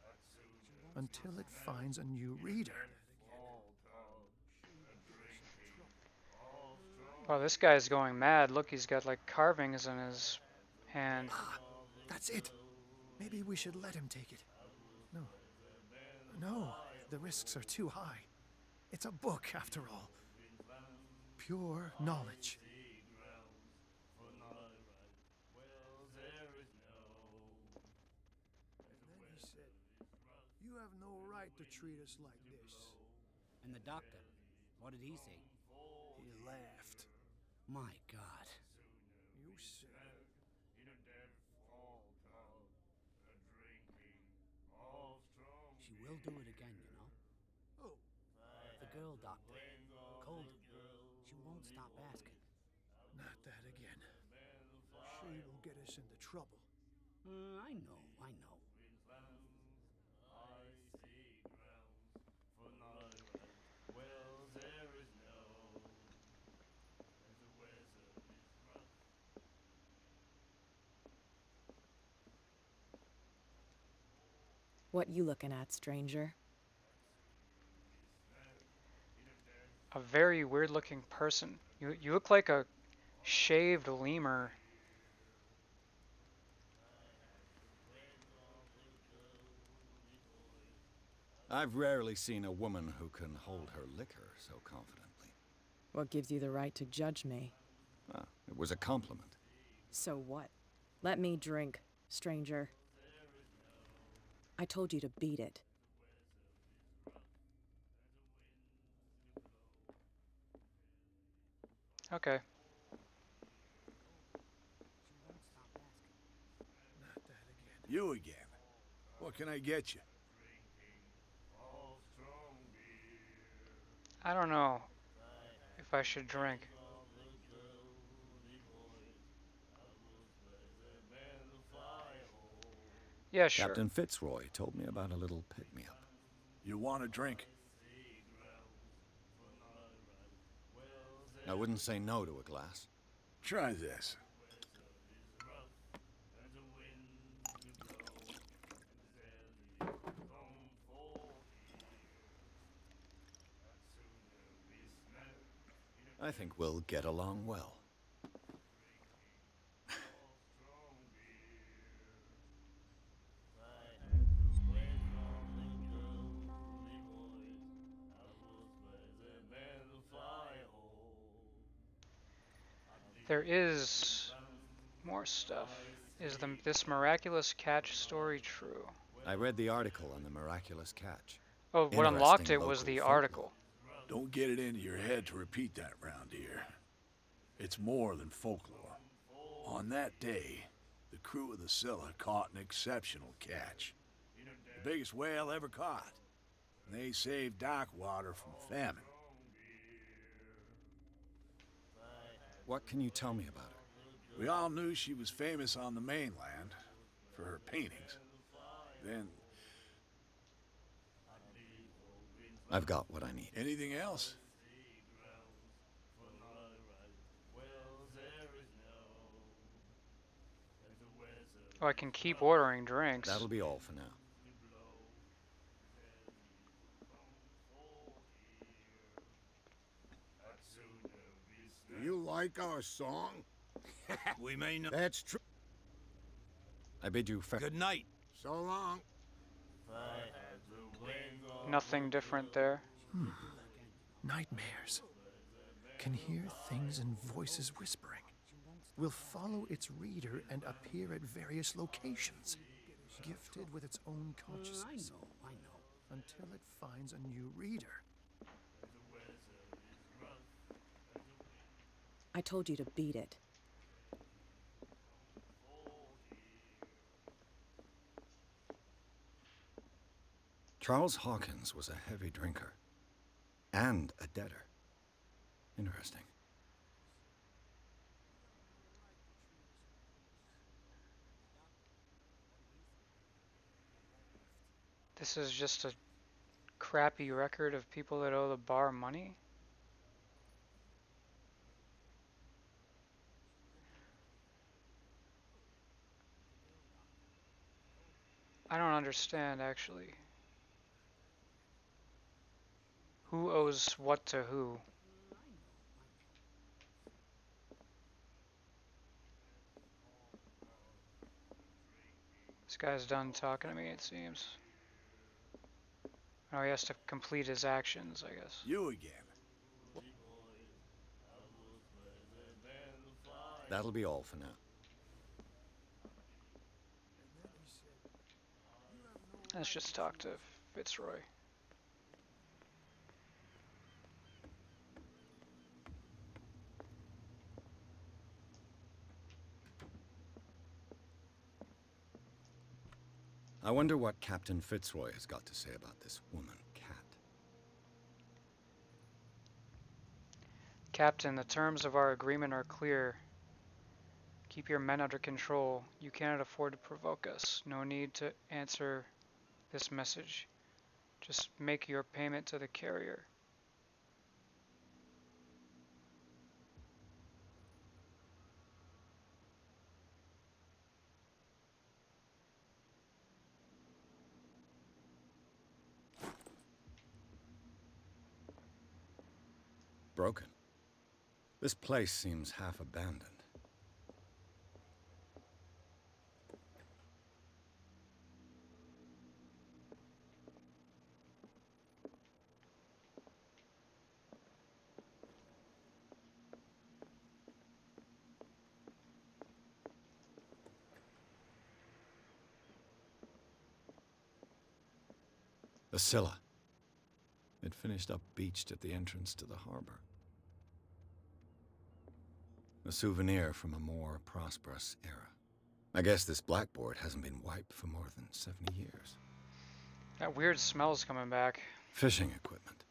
until it finds a new reader. Oh, this guy's going mad. Look, he's got like carvings in his hand. Ah, that's it. Maybe we should let him take it. No. No, the risks are too high. It's a book, after all. Pure knowledge. Then he said, "You have no right to treat us like this." And the doctor, what did he say? He laughed. My God. You said it. She will do it again, you know. Oh, The girl doctor. Cold. She won't stop asking. not that again. She will get us into trouble. I know, I know. What you looking at, stranger? A very weird looking person. You look like a shaved lemur. I've rarely seen a woman who can hold her liquor so confidently. What gives you the right to judge me? Ah, it was a compliment. So what? Let me drink, stranger. I told you to beat it. Okay. She won't stop asking. Not that again. You again. What can I get you? I don't know if I should drink. Yeah, sure. Captain Fitzroy told me about a little pick-me-up. You want a drink? I wouldn't say no to a glass. Try this. I think we'll get along well. There is more stuff. Is this miraculous catch story true? I read the article on the miraculous catch. Oh, what unlocked Interesting it was local the folklore. article. Don't get it into your head to repeat that round here. It's more than folklore. On that day, the crew of the Scylla caught an exceptional catch. The biggest whale ever caught. And they saved Darkwater from famine. What can you tell me about her? We all knew she was famous on the mainland for her paintings. Then, I've got what I need. anything else? Oh, I can keep ordering drinks. That'll be all for now. Do you like our song? We may not. That's true. I bid you farewell. Good night. So long. Nothing different there. Nightmares. Can hear things and voices whispering. Will follow its reader and appear at various locations. Gifted with its own consciousness. I know. Until it finds a new reader. I told you to beat it. Charles Hawkins was a heavy drinker. And a debtor. Interesting. This is just a crappy record of people that owe the bar money? I don't understand, actually. Who owes what to who? This guy's done talking to me, it seems. Oh, he has to complete his actions, I guess. You again. That'll be all for now. And then he said, "You have no Let's right just to talk treat to us." Fitzroy. I wonder what Captain Fitzroy has got to say about this woman, Cat. Captain, the terms of our agreement are clear. Keep your men under control. You cannot afford to provoke us. No need to answer this message. Just make your payment to the carrier. Broken. This place seems half abandoned. The Scylla. It finished up beached at the entrance to the harbor. A souvenir from a more prosperous era. I guess this blackboard hasn't been wiped for more than 70 years. That weird smell's coming back. Fishing equipment.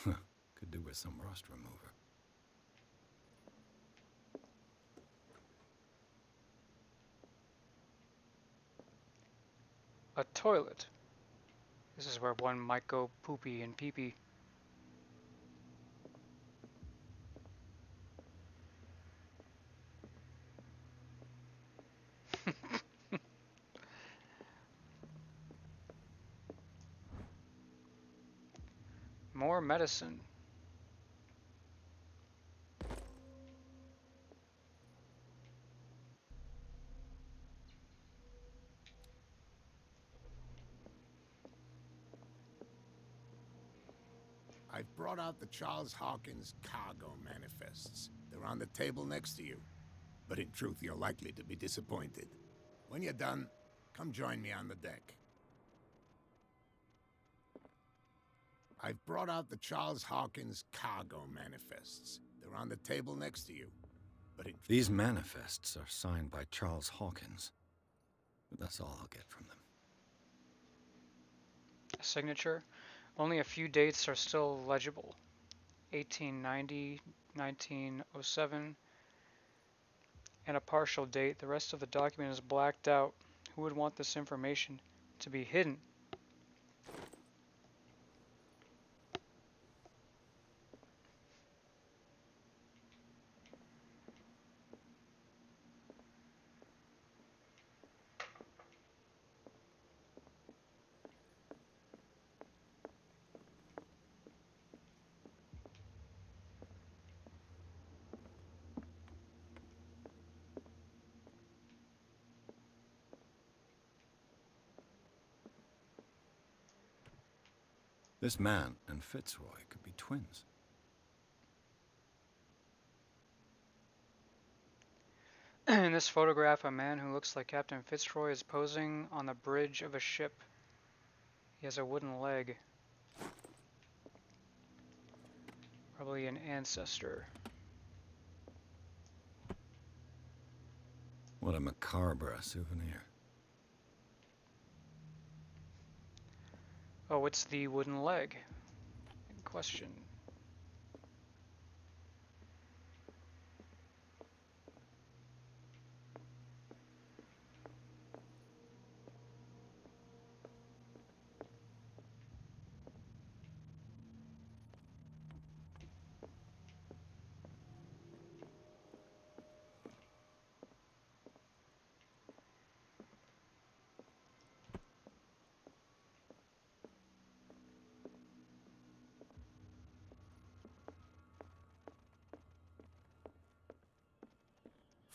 Could do with some rust remover. A toilet. This is where one might go poopy and pee-pee. More medicine. I've brought out the Charles Hawkins cargo manifests. They're on the table next to you. But in truth, you're likely to be disappointed. When you're done, come join me on the deck. I've brought out the Charles Hawkins cargo manifests. They're on the table next to you. But in These manifests are signed by Charles Hawkins. But that's all I'll get from them. A signature. Only a few dates are still legible. 1890, 1907, and a partial date. The rest of the document is blacked out. Who would want this information to be hidden? This man and Fitzroy could be twins. In this photograph, a man who looks like Captain Fitzroy is posing on the bridge of a ship. He has a wooden leg. Probably an ancestor. What a macabre souvenir. Oh, it's the wooden leg in question.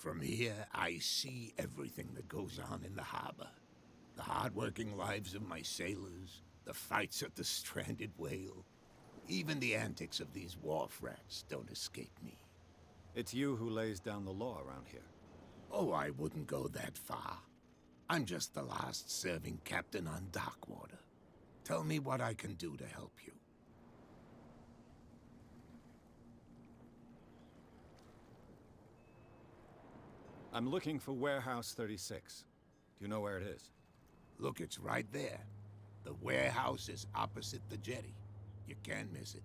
From here, I see everything that goes on in the harbor. The hard-working lives of my sailors, the fights at the stranded whale. Even the antics of these wharf rats don't escape me. It's you who lays down the law around here. Oh, I wouldn't go that far. I'm just the last serving captain on Darkwater. Tell me what I can do to help you. I'm looking for Warehouse 36. Do you know where it is? Look, it's right there. The warehouse is opposite the jetty. You can't miss it.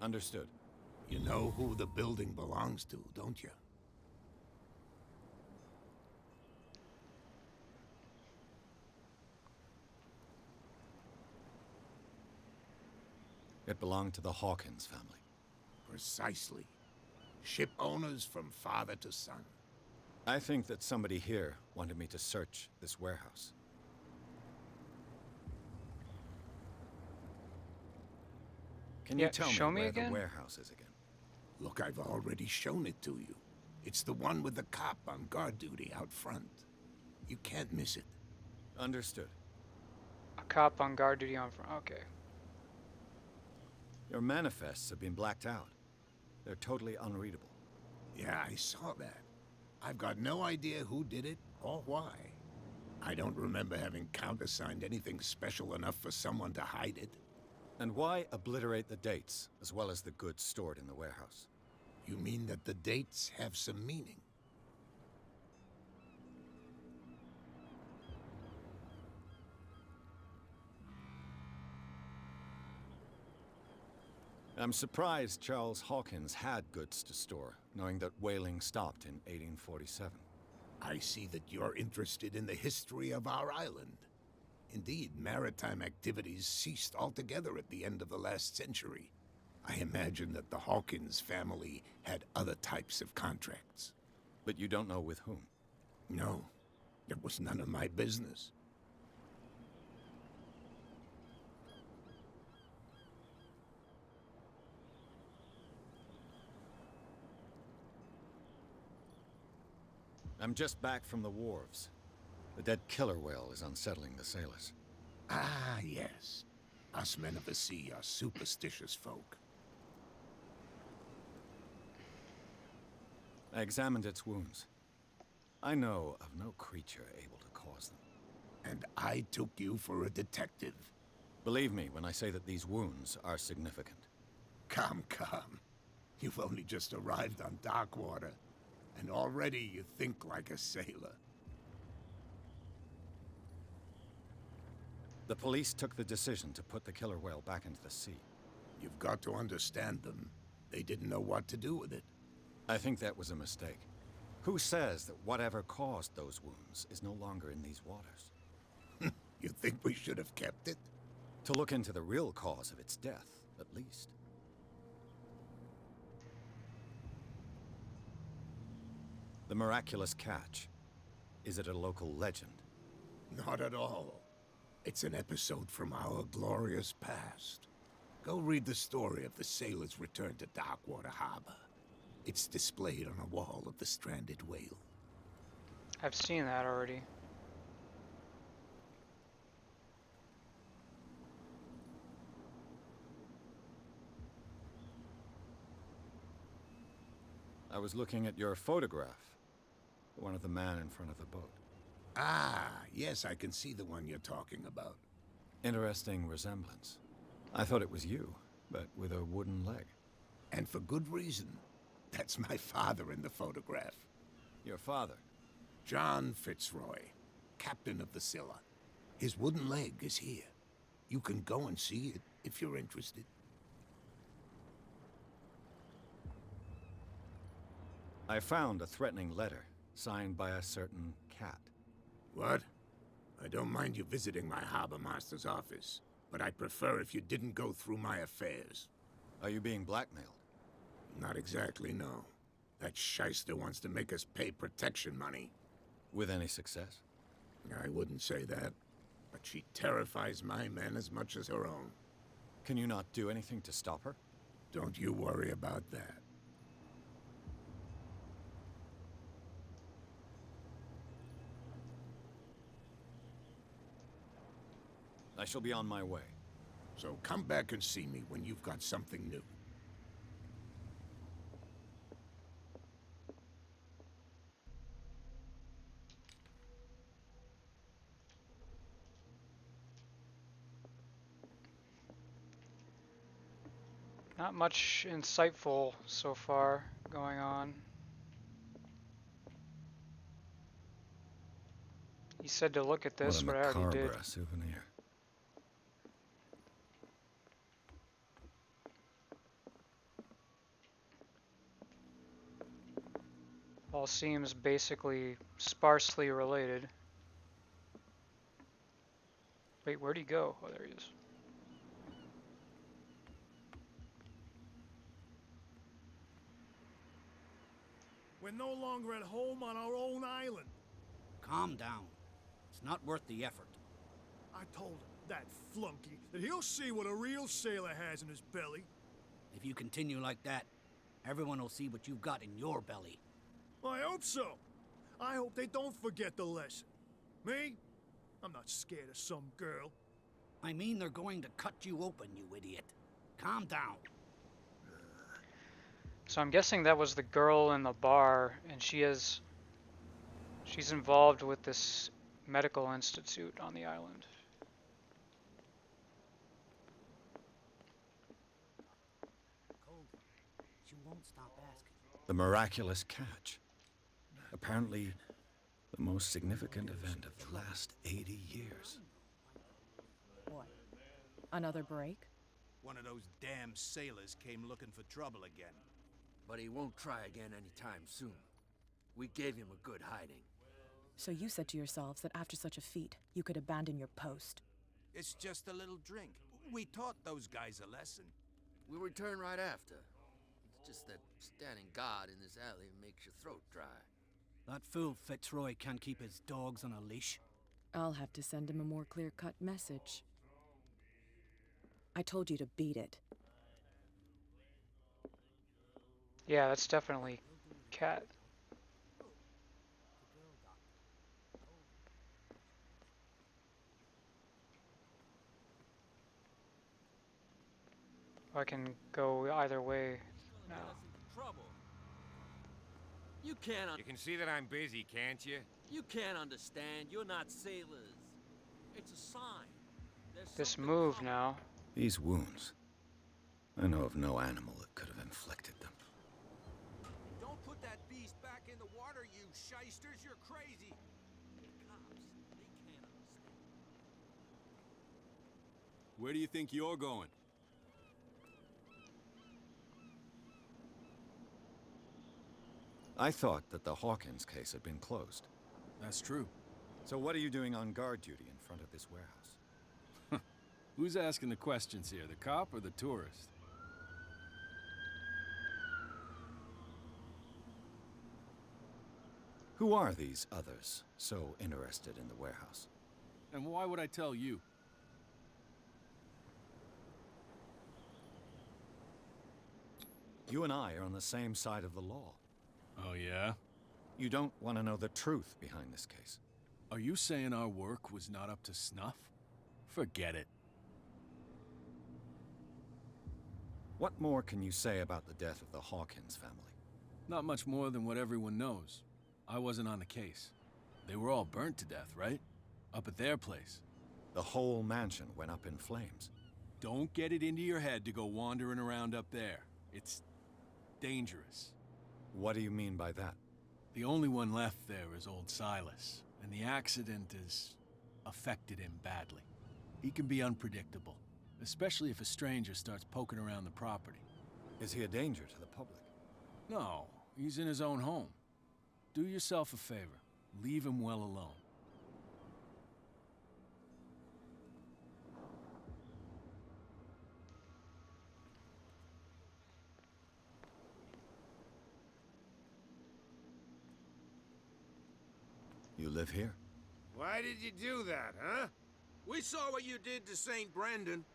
Understood. You know who the building belongs to, don't you? It belonged to the Hawkins family. Precisely. Ship owners from father to son. I think that somebody here wanted me to search this warehouse. Can you tell show me me where again? the warehouse is again? Look, I've already shown it to you. It's the one with the cop on guard duty out front. You can't miss it. Understood. A cop on guard duty on front. Okay. Your manifests have been blacked out. They're totally unreadable. Yeah, I saw that. I've got no idea who did it or why. I don't remember having countersigned anything special enough for someone to hide it. And why obliterate the dates, as well as the goods stored in the warehouse? You mean that the dates have some meaning? I'm surprised Charles Hawkins had goods to store, knowing that whaling stopped in 1847. I see that you're interested in the history of our island. Indeed, maritime activities ceased altogether at the end of the last century. I imagine that the Hawkins family had other types of contracts. But you don't know with whom? No, it was none of my business. I'm just back from the wharves. The dead killer whale is unsettling the sailors. Ah, yes. Us men of the sea are superstitious folk. I examined its wounds. I know of no creature able to cause them. And I took you for a detective. Believe me when I say that these wounds are significant. Come, come. You've only just arrived on Darkwater, and already you think like a sailor. The police took the decision to put the killer whale back into the sea. You've got to understand them. They didn't know what to do with it. I think that was a mistake. Who says that whatever caused those wounds is no longer in these waters? You think we should have kept it? To look into the real cause of its death, at least. The miraculous catch. Is it a local legend? Not at all. It's an episode from our glorious past. Go read the story of the sailors' return to Darkwater Harbor. It's displayed on a wall of the stranded whale. I've seen that already. I was looking at your photograph. One of the man in front of the boat. Ah, yes, I can see the one you're talking about. Interesting resemblance. I thought it was you, but with a wooden leg. And for good reason. That's my father in the photograph. Your father? John Fitzroy, captain of the Scylla. His wooden leg is here. You can go and see it if you're interested. I found a threatening letter, signed by a certain cat. What? I don't mind you visiting my harbor master's office, but I'd prefer if you didn't go through my affairs. Are you being blackmailed? Not exactly, no. That shyster wants to make us pay protection money. With any success? I wouldn't say that, but she terrifies my men as much as her own. Can you not do anything to stop her? Don't you worry about that. I shall be on my way. So come back and see me when you've got something new. Not much insightful so far going on. He said to look at What this, a but I already did. macabre souvenir. All seems basically sparsely related. Wait, where'd he go? Oh, there he is. We're no longer at home on our own island. Calm down. It's not worth the effort. I told him, that flunky, that he'll see what a real sailor has in his belly. If you continue like that, everyone will see what you've got in your belly. I hope so. I hope they don't forget the lesson. Me? I'm not scared of some girl. I mean, they're going to cut you open, you idiot. Calm down. So I'm guessing that was the girl in the bar, and she's involved with this medical institute on the island. Cold. She won't stop asking. The miraculous catch. Apparently, the most significant event of the last 80 years. What? Another break? One of those damn sailors came looking for trouble again. But he won't try again anytime soon. We gave him a good hiding. So you said to yourselves that after such a feat, you could abandon your post. It's just a little drink. We taught those guys a lesson. We'll return right after. It's just that standing guard in this alley makes your throat dry. That fool Fitzroy can't keep his dogs on a leash. I'll have to send him a more clear-cut message. I told you to beat it. Yeah, that's definitely Cat. I can go either way now. Get us into trouble. You can't. You can see that I'm busy, can't you? You can't understand. You're not sailors. It's a sign. There's This something move coming. now. These wounds. I know of no animal that could have inflicted them. Don't put that beast back in the water, you shysters. You're crazy. The cops, they can't understand. Where do you think you're going? I thought that the Hawkins case had been closed. That's true. So what are you doing on guard duty in front of this warehouse? Who's asking the questions here, the cop or the tourist? Who are these others so interested in the warehouse? And why would I tell you? You and I are on the same side of the law. Oh, yeah? You don't want to know the truth behind this case. Are you saying our work was not up to snuff? Forget it. What more can you say about the death of the Hawkins family? Not much more than what everyone knows. I wasn't on the case. They were all burnt to death, right? Up at their place. The whole mansion went up in flames. Don't get it into your head to go wandering around up there. It's dangerous. What do you mean by that? The only one left there is old Silas, and the accident has affected him badly. He can be unpredictable, especially if a stranger starts poking around the property. Is he a danger to the public? No, he's in his own home. Do yourself a favor. Leave him well alone. You live here? Why did you do that, huh? We saw what you did to St. Brendan.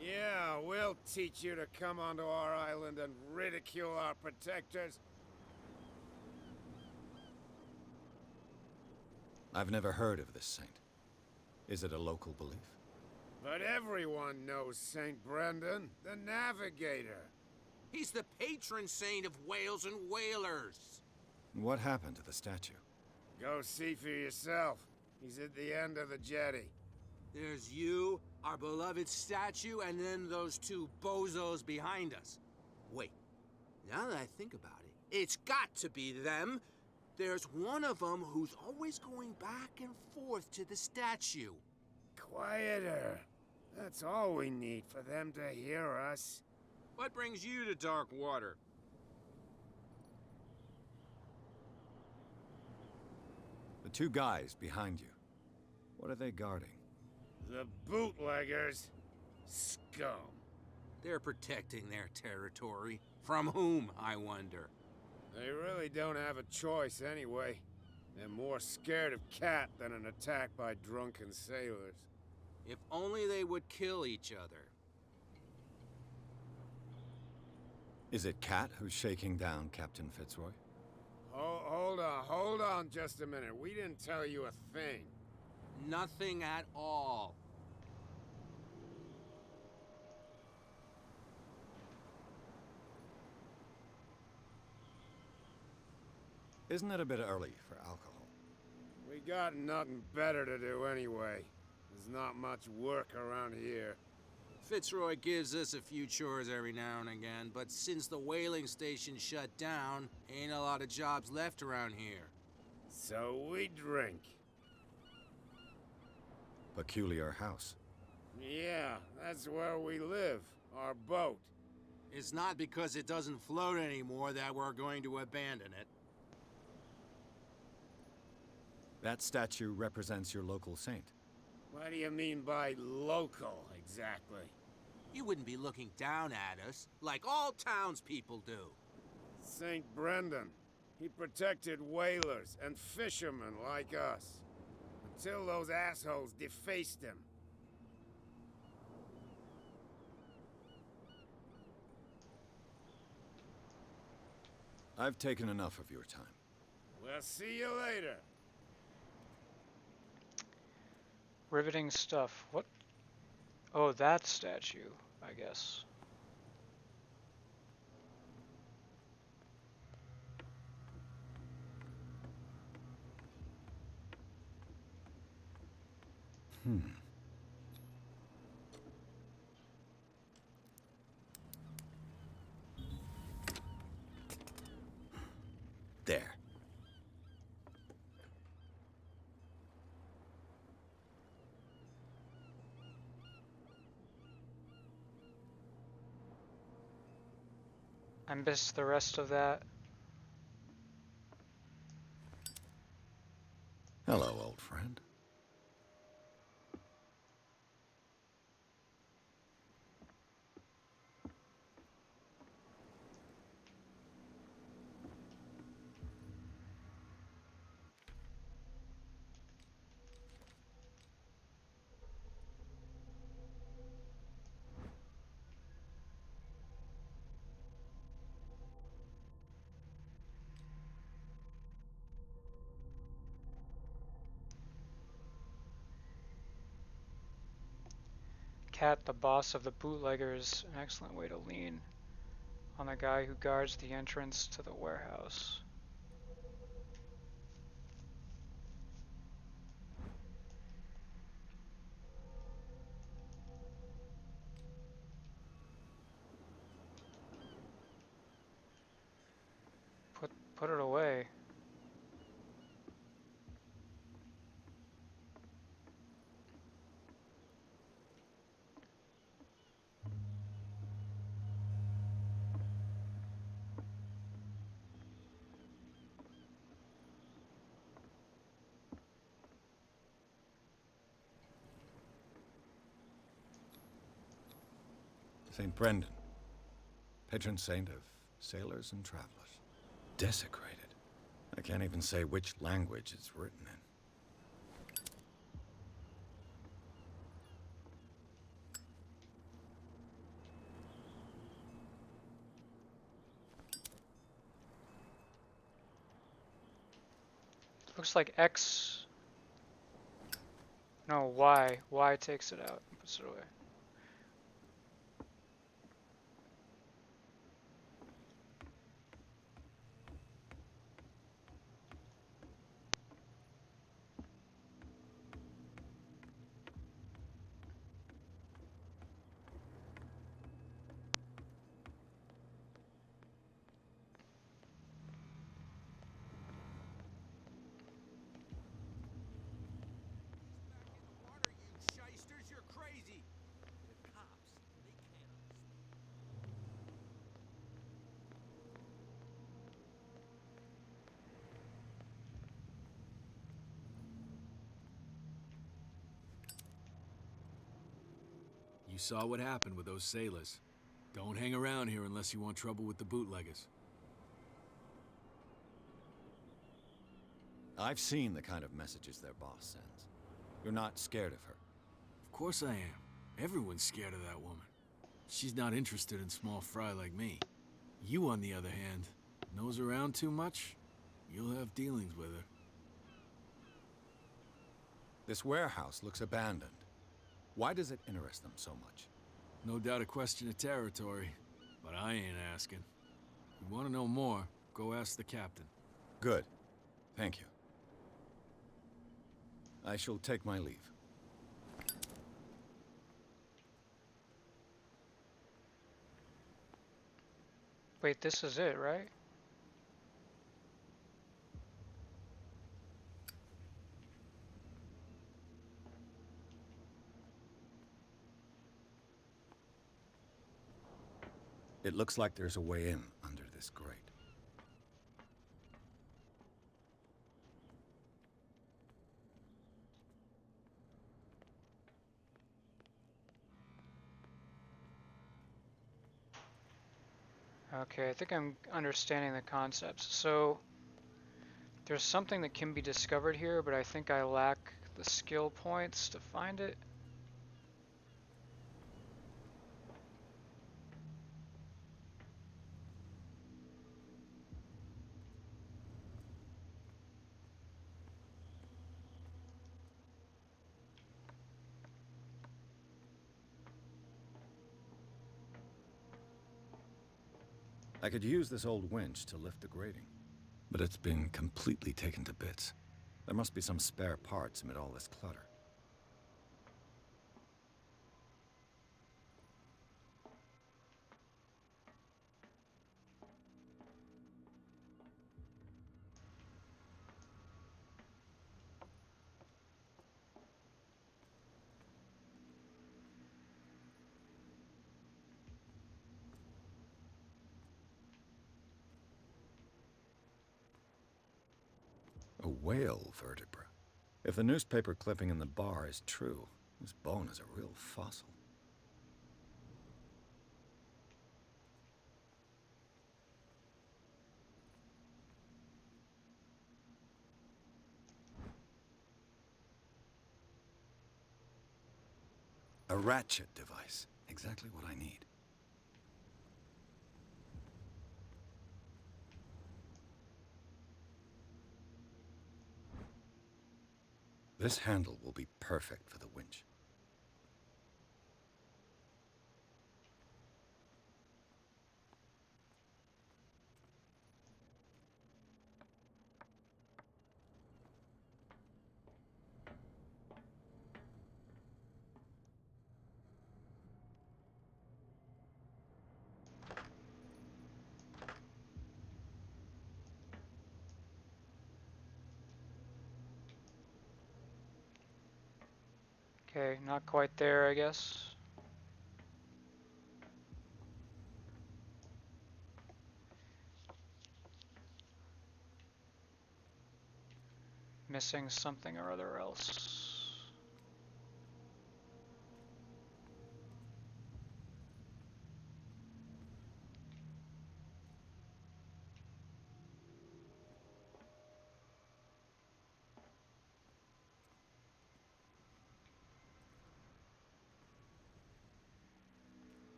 Yeah, we'll teach you to come onto our island and ridicule our protectors. I've never heard of this saint. Is it a local belief? But everyone knows St. Brendan, the Navigator. He's the patron saint of whales and whalers. What happened to the statue? Go see for yourself. He's at the end of the jetty. There's you, our beloved statue, and then those two bozos behind us. Wait, now that I think about it, it's got to be them. There's one of them who's always going back and forth to the statue. Quieter. That's all we need for them to hear us. What brings you to dark water? The two guys behind you. What are they guarding? The bootleggers. Scum. They're protecting their territory. From whom, I wonder? They really don't have a choice anyway. They're more scared of Cat than an attack by drunken sailors. If only they would kill each other. Is it Cat who's shaking down Captain Fitzroy? Hold on just a minute. We didn't tell you a thing. Nothing at all. Isn't it a bit early for alcohol? We got nothing better to do anyway. There's not much work around here. Fitzroy gives us a few chores every now and again, but since the whaling station shut down, ain't a lot of jobs left around here. So we drink. Peculiar house. Yeah, that's where we live. Our boat. It's not because it doesn't float anymore that we're going to abandon it. That statue represents your local saint. What do you mean by local, exactly? You wouldn't be looking down at us, like all townspeople do. St. Brendan. He protected whalers and fishermen like us. Until those assholes defaced him. I've taken enough of your time. We'll see you later. Riveting stuff. What? Oh, that statue, I guess. There. I missed the rest of that. Hello, old friend. Cat, the boss of the bootleggers, an excellent way to lean on the guy who guards the entrance to the warehouse. Put it away. St. Brendan, patron saint of sailors and travelers. Desecrated. I can't even say which language it's written in. Looks like X No, Y. Y takes it out and puts it away. Back in the water, you shysters! You're crazy! The cops, they can't understand. You saw what happened with those sailors. Don't hang around here unless you want trouble with the bootleggers. I've seen the kind of messages their boss sends. You're not scared of her. Of course I am. Everyone's scared of that woman. She's not interested in small fry like me. You, on the other hand, nose around too much, you'll have dealings with her. This warehouse looks abandoned. Why does it interest them so much? No doubt a question of territory, but I ain't asking. If you want to know more, go ask the captain. Good. Thank you. I shall take my leave. Wait, this is it, right? It looks like there's a way in under this grate. Okay, I think I'm understanding the concepts. So, there's something that can be discovered here, but I think I lack the skill points to find it. I could use this old winch to lift the grating, but it's been completely taken to bits. There must be some spare parts amid all this clutter. A whale vertebra. If the newspaper clipping in the bar is true, this bone is a real fossil. A ratchet device. Exactly what I need. This handle will be perfect for the winch. Okay, not quite there, I guess. Missing something or other else.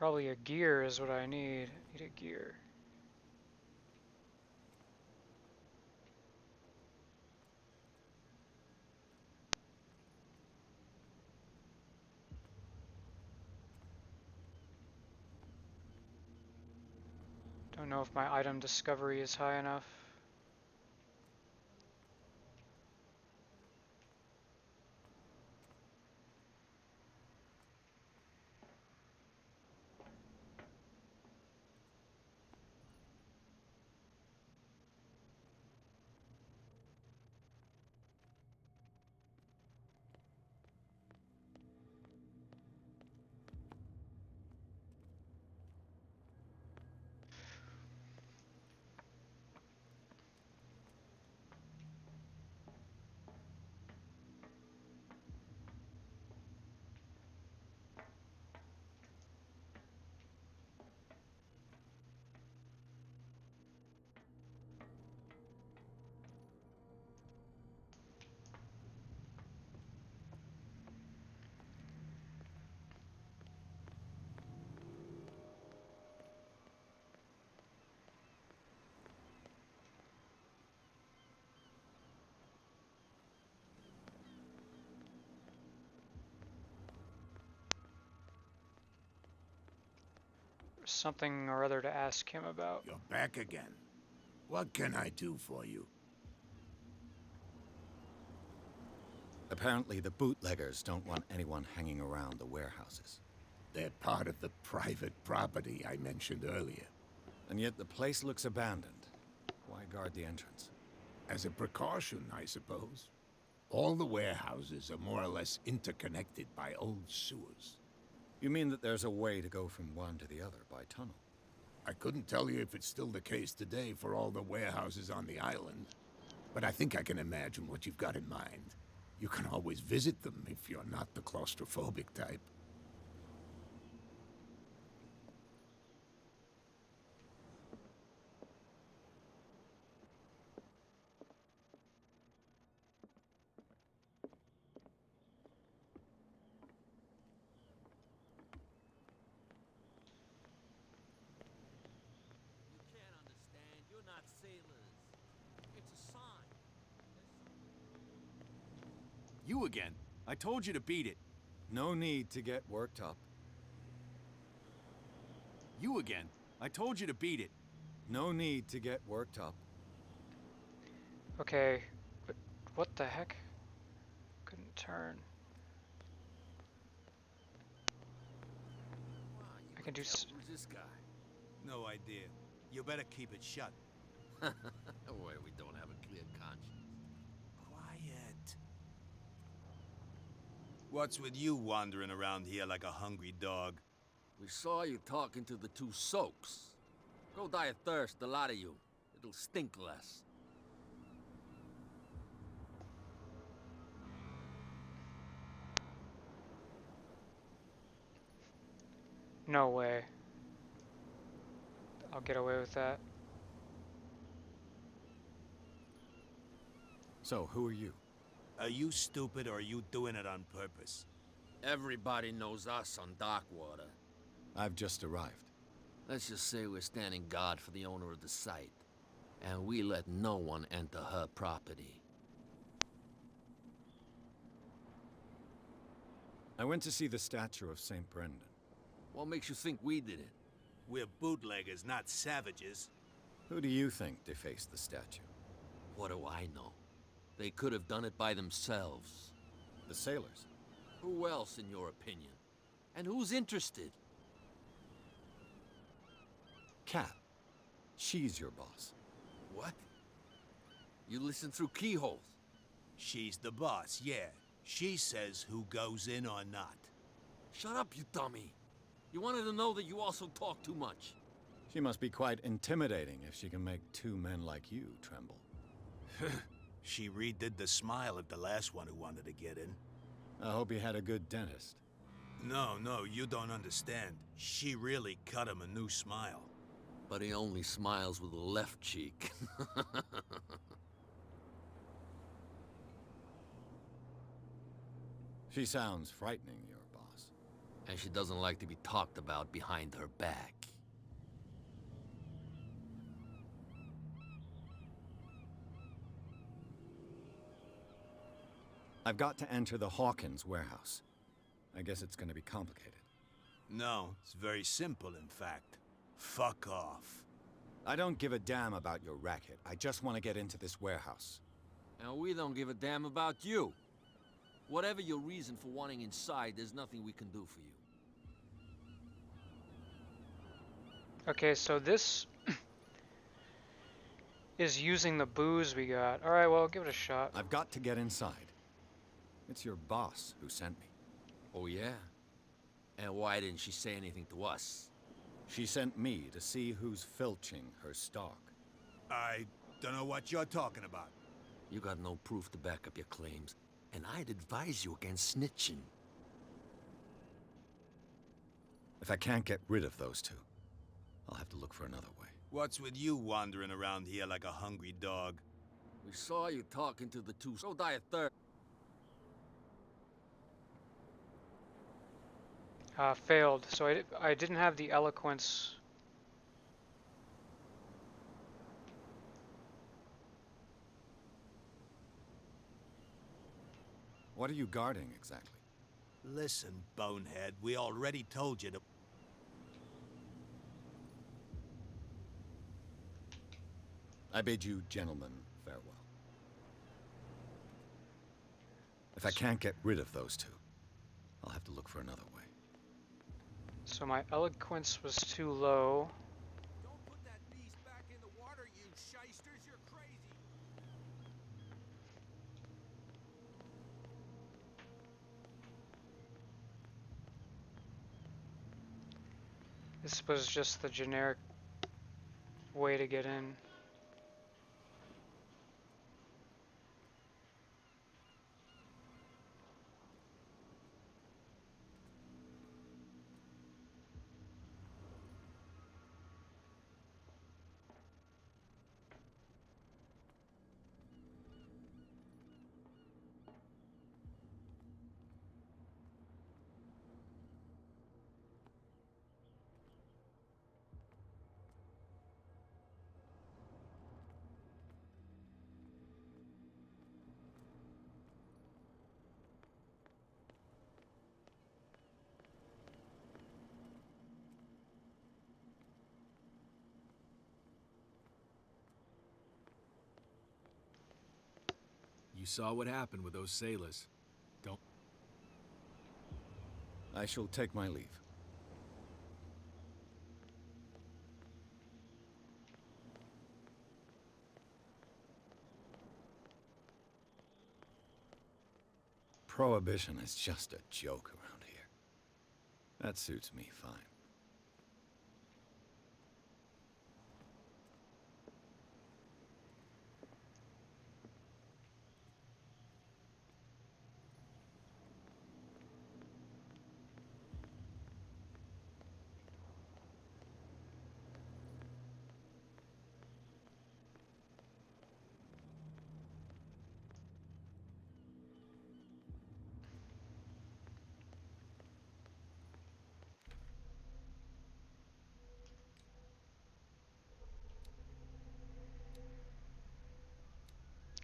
Probably a gear is what I need. I need a gear. Don't know if my item discovery is high enough. Something or other to ask him about. You're back again. What can I do for you? Apparently, the bootleggers don't want anyone hanging around the warehouses. They're part of the private property I mentioned earlier. And yet the place looks abandoned. Why guard the entrance? As a precaution, I suppose. All the warehouses are more or less interconnected by old sewers. You mean that there's a way to go from one to the other by tunnel? I couldn't tell you if it's still the case today for all the warehouses on the island, but I think I can imagine what you've got in mind. You can always visit them if you're not the claustrophobic type. You can't understand. You're not sailors. It's a sign. You again. I told you to beat it. No need to get worked up. You again. I told you to beat it. No need to get worked up. Okay, but what the heck? Couldn't turn. Wow, you I can do tell who's this guy? No idea. You better keep it shut. Boy, we don't have a clear conscience. Quiet. What's with you wandering around here like a hungry dog? We saw you talking to the two soaks. Go die of thirst, the lot of you. It'll stink less. No way. I'll get away with that. So, who are you? Are you stupid or are you doing it on purpose? Everybody knows us on Darkwater. I've just arrived. Let's just say we're standing guard for the owner of the site. And we let no one enter her property. I went to see the statue of St. Brendan. What makes you think we did it? We're bootleggers, not savages. Who do you think defaced the statue? What do I know? They could have done it by themselves. The sailors. Who else, in your opinion? And who's interested? Cat. She's your boss. What? You listen through keyholes? She's the boss, yeah. She says who goes in or not. Shut up, you dummy. You wanted to know that you also talk too much. She must be quite intimidating if she can make two men like you tremble. She redid the smile at the last one who wanted to get in. I hope he had a good dentist. No, you don't understand. She really cut him a new smile. But he only smiles with the left cheek. She sounds frightening, your boss. And she doesn't like to be talked about behind her back. I've got to enter the Hawkins warehouse. I guess it's gonna be complicated. No, it's very simple, in fact. Fuck off. I don't give a damn about your racket. I just want to get into this warehouse. And we don't give a damn about you. Whatever your reason for wanting inside, there's nothing we can do for you. Okay, so this is using the booze we got. Alright, well, give it a shot. I've got to get inside. It's your boss who sent me. Oh, yeah? And why didn't she say anything to us? She sent me to see who's filching her stock. I don't know what you're talking about. You got no proof to back up your claims, and I'd advise you against snitching. If I can't get rid of those two, I'll have to look for another way. What's with you wandering around here like a hungry dog? We saw you talking to the two, so die a third. Failed. So I didn't have the eloquence. What are you guarding exactly? Listen, bonehead, we already told you to... I bid you gentlemen farewell. If I can't get rid of those two, I'll have to look for another way. So my eloquence was too low. Don't put that beast back in the water, you shysters. You're crazy. This was just the generic way to get in. You saw what happened with those sailors. Don't... I shall take my leave. Prohibition is just a joke around here. That suits me fine.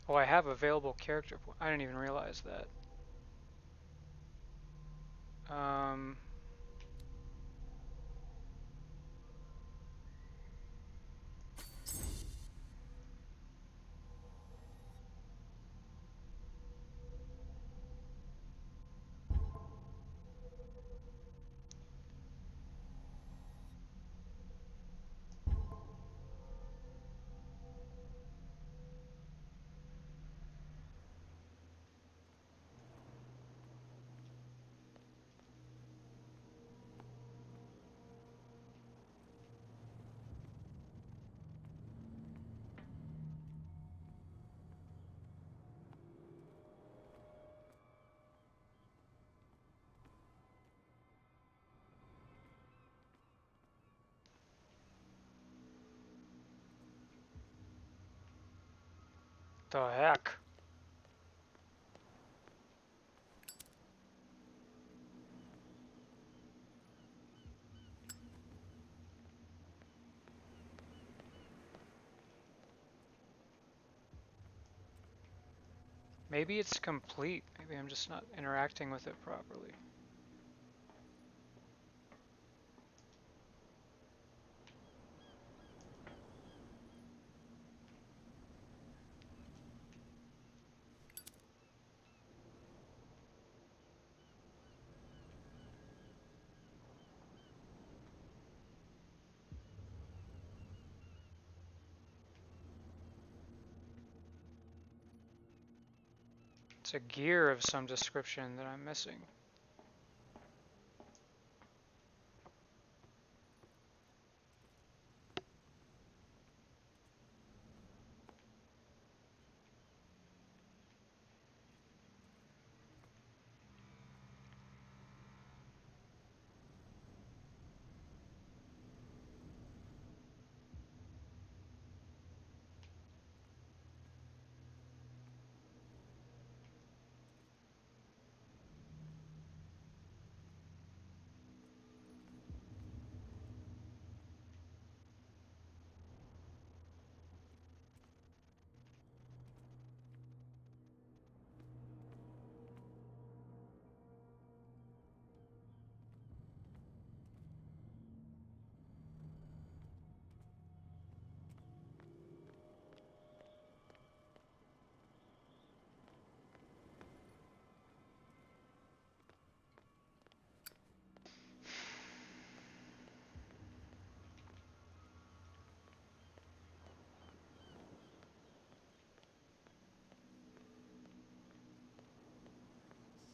Oh, I have available character. I didn't even realize that. The heck? Maybe it's complete. Maybe I'm just not interacting with it properly. It's a gear of some description that I'm missing.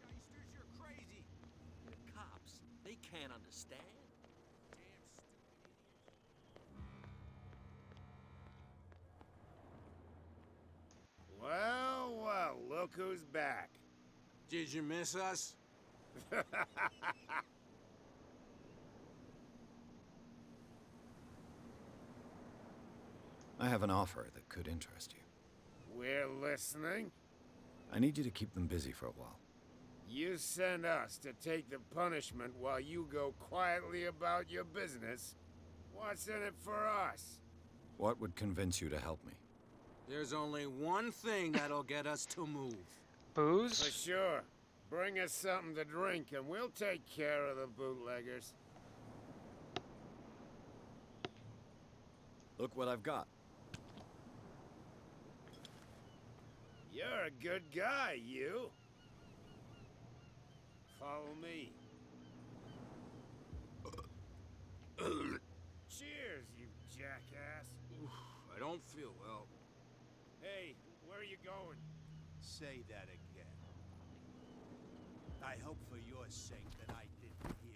Shysters, you're crazy. The cops, they can't understand. Damn stupid idiots. Well, well, look who's back. Did you miss us? I have an offer that could interest you. We're listening. I need you to keep them busy for a while. You send us to take the punishment while you go quietly about your business. What's in it for us? What would convince you to help me? There's only one thing that'll get us to move. Booze? For sure. Bring us something to drink and we'll take care of the bootleggers. Look what I've got. You're a good guy, you. Follow me. Cheers, you jackass. I don't feel well. Hey, where are you going? Say that again. I hope for your sake that I didn't hear.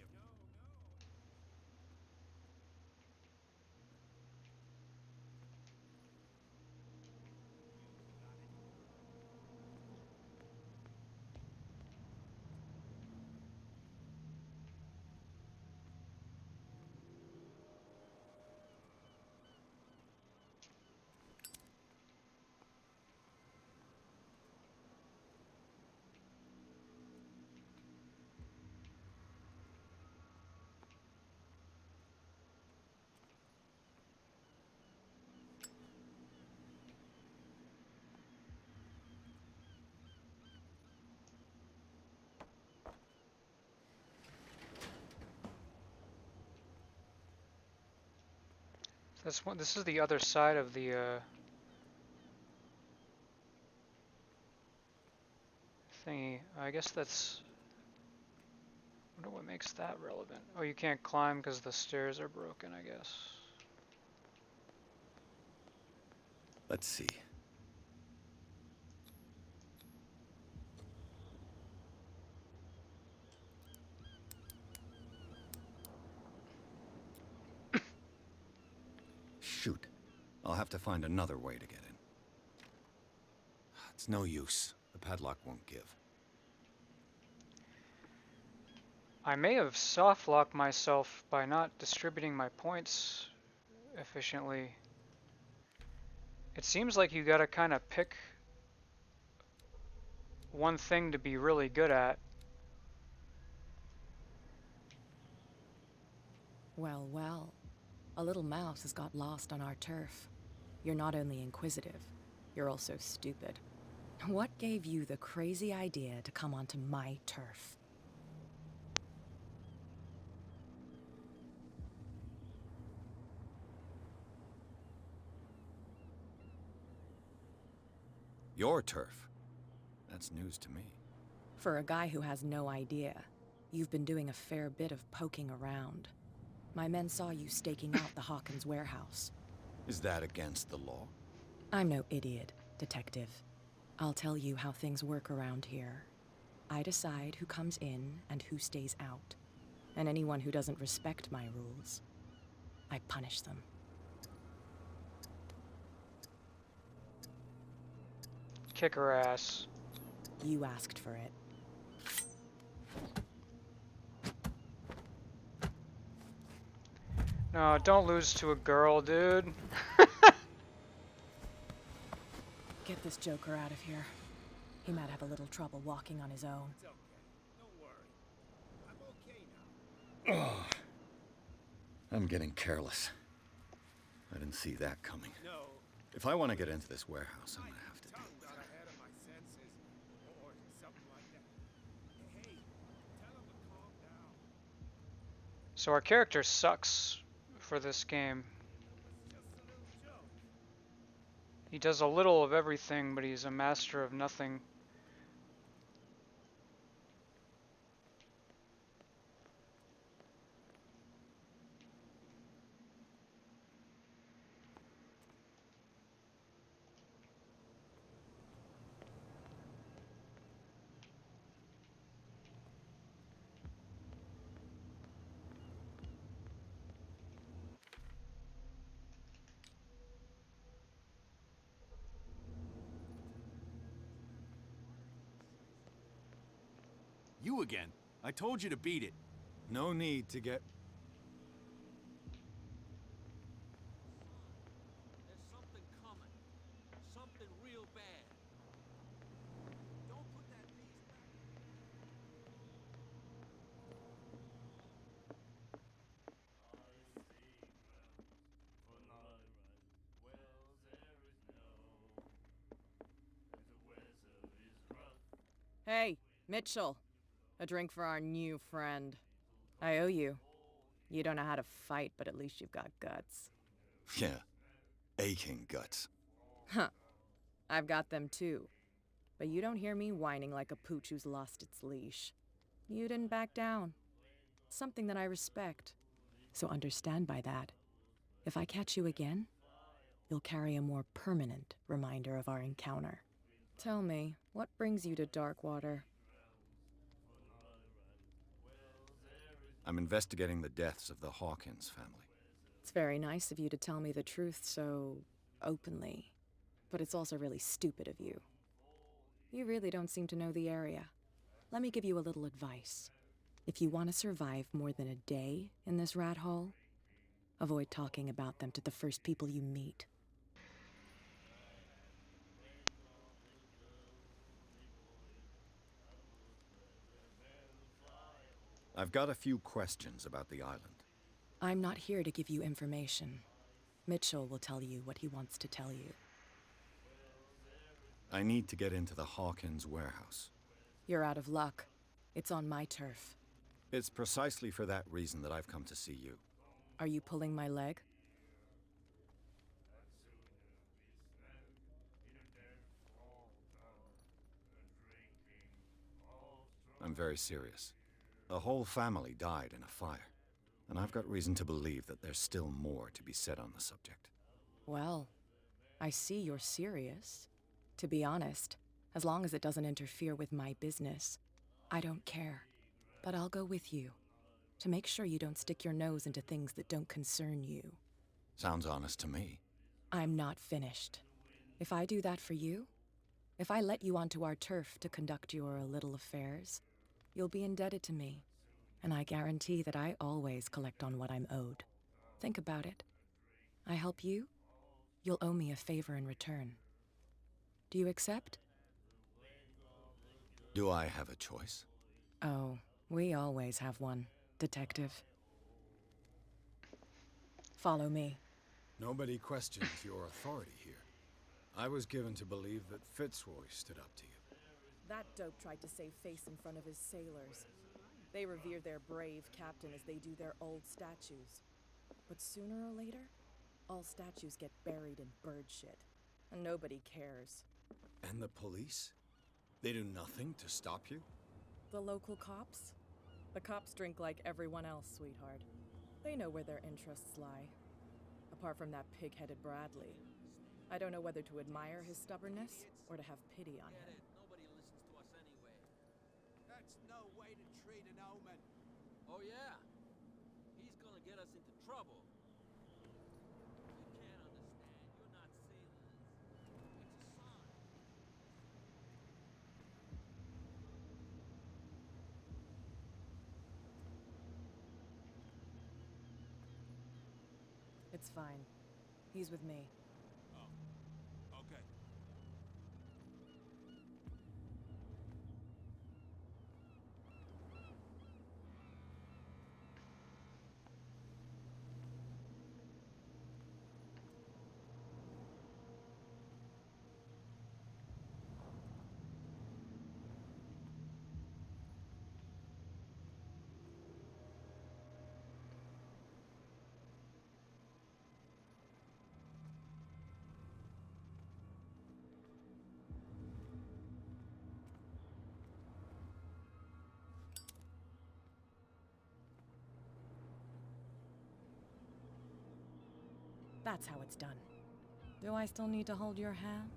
This one. This is the other side of the thingy. I guess that's. I wonder what makes that relevant. Oh, you can't climb because the stairs are broken, I guess. Let's see. Shoot. I'll have to find another way to get in. It's no use. The padlock won't give. I may have soft-locked myself by not distributing my points efficiently. It seems like you gotta kind of pick one thing to be really good at. Well, well. A little mouse has got lost on our turf. You're not only inquisitive, you're also stupid. What gave you the crazy idea to come onto my turf? Your turf? That's news to me. For a guy who has no idea, you've been doing a fair bit of poking around. My men saw you staking out the Hawkins warehouse. Is that against the law? I'm no idiot, Detective. I'll tell you how things work around here. I decide who comes in and who stays out. And anyone who doesn't respect my rules, I punish them. Kick her ass. You asked for it. No, don't lose to a girl, dude. Get this joker out of here. He might have a little trouble walking on his own. It's okay. Don't worry. I'm okay now. Oh, I'm getting careless. I didn't see that coming. No. If I want to get into this warehouse, I'm gonna have to Tongue got ahead of my senses. Or something like that. Hey, tell him to calm down. So our character sucks for this game. Just a little joke. He does a little of everything, but he's a master of nothing. You again. I told you to beat it. No need to get... There's something coming. Something real bad. Don't put that beast back. Hey, Mitchell. A drink for our new friend. I owe you. You don't know how to fight, but at least you've got guts. Yeah. Aching guts. Huh. I've got them too. But you don't hear me whining like a pooch who's lost its leash. You didn't back down. Something that I respect. So understand by that. If I catch you again, you'll carry a more permanent reminder of our encounter. Tell me, what brings you to Darkwater? I'm investigating the deaths of the Hawkins family. It's very nice of you to tell me the truth so openly. But it's also really stupid of you. You really don't seem to know the area. Let me give you a little advice. If you want to survive more than a day in this rat hole, avoid talking about them to the first people you meet. I've got a few questions about the island. I'm not here to give you information. Mitchell will tell you what he wants to tell you. I need to get into the Hawkins warehouse. You're out of luck. It's on my turf. It's precisely for that reason that I've come to see you. Are you pulling my leg? I'm very serious. A whole family died in a fire, and I've got reason to believe that there's still more to be said on the subject. Well, I see you're serious. To be honest, as long as it doesn't interfere with my business, I don't care. But I'll go with you, to make sure you don't stick your nose into things that don't concern you. Sounds honest to me. I'm not finished. If I do that for you, if I let you onto our turf to conduct your little affairs, you'll be indebted to me, and I guarantee that I always collect on what I'm owed. Think about it. I help you, you'll owe me a favor in return. Do you accept? Do I have a choice? Oh, we always have one, Detective. Follow me. Nobody questions your authority here. I was given to believe that Fitzroy stood up to you. That dope tried to save face in front of his sailors. They revere their brave captain as they do their old statues. But sooner or later, all statues get buried in bird shit. And nobody cares. And the police? They do nothing to stop you? The local cops? The cops drink like everyone else, sweetheart. They know where their interests lie. Apart from that pig-headed Bradley. I don't know whether to admire his stubbornness or to have pity on him. Nobody listens to us anyway. That's no way to treat an omen. Oh yeah? He's gonna get us into trouble. You can't understand. You're not sailors. It's a sign. It's fine. He's with me. Oh. Okay. That's how it's done. Do I still need to hold your hand?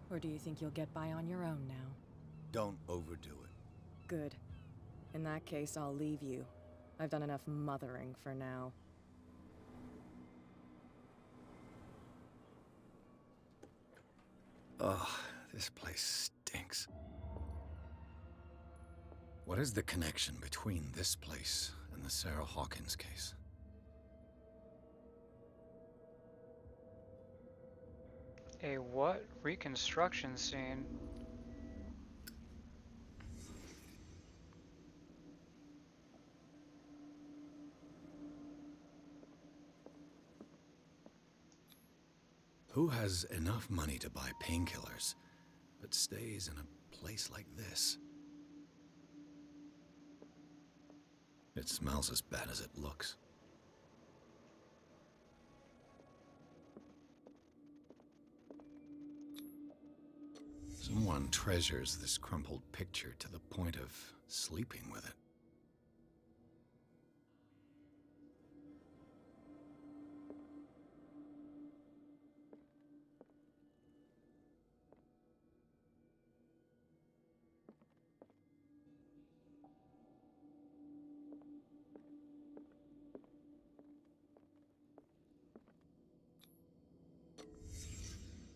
Or do you think you'll get by on your own now? Don't overdo it. Good. In that case, I'll leave you. I've done enough mothering for now. Ugh, this place stinks. What is the connection between this place and the Sarah Hawkins case? A what? Reconstruction scene? Who has enough money to buy painkillers, but stays in a place like this? It smells as bad as it looks. Someone treasures this crumpled picture to the point of sleeping with it.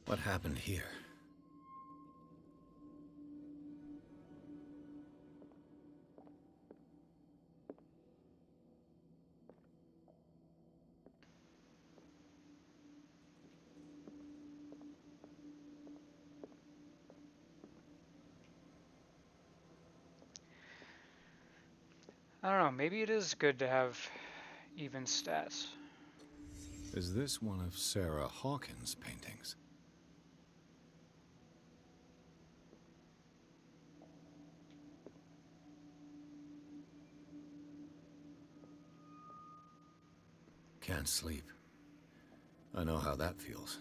What happened here? I don't know, maybe it is good to have even stats. Is this one of Sarah Hawkins' paintings? Can't sleep. I know how that feels.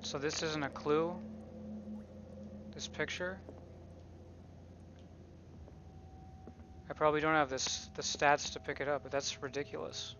So this isn't a clue? This picture? I probably don't have the stats to pick it up, but that's ridiculous.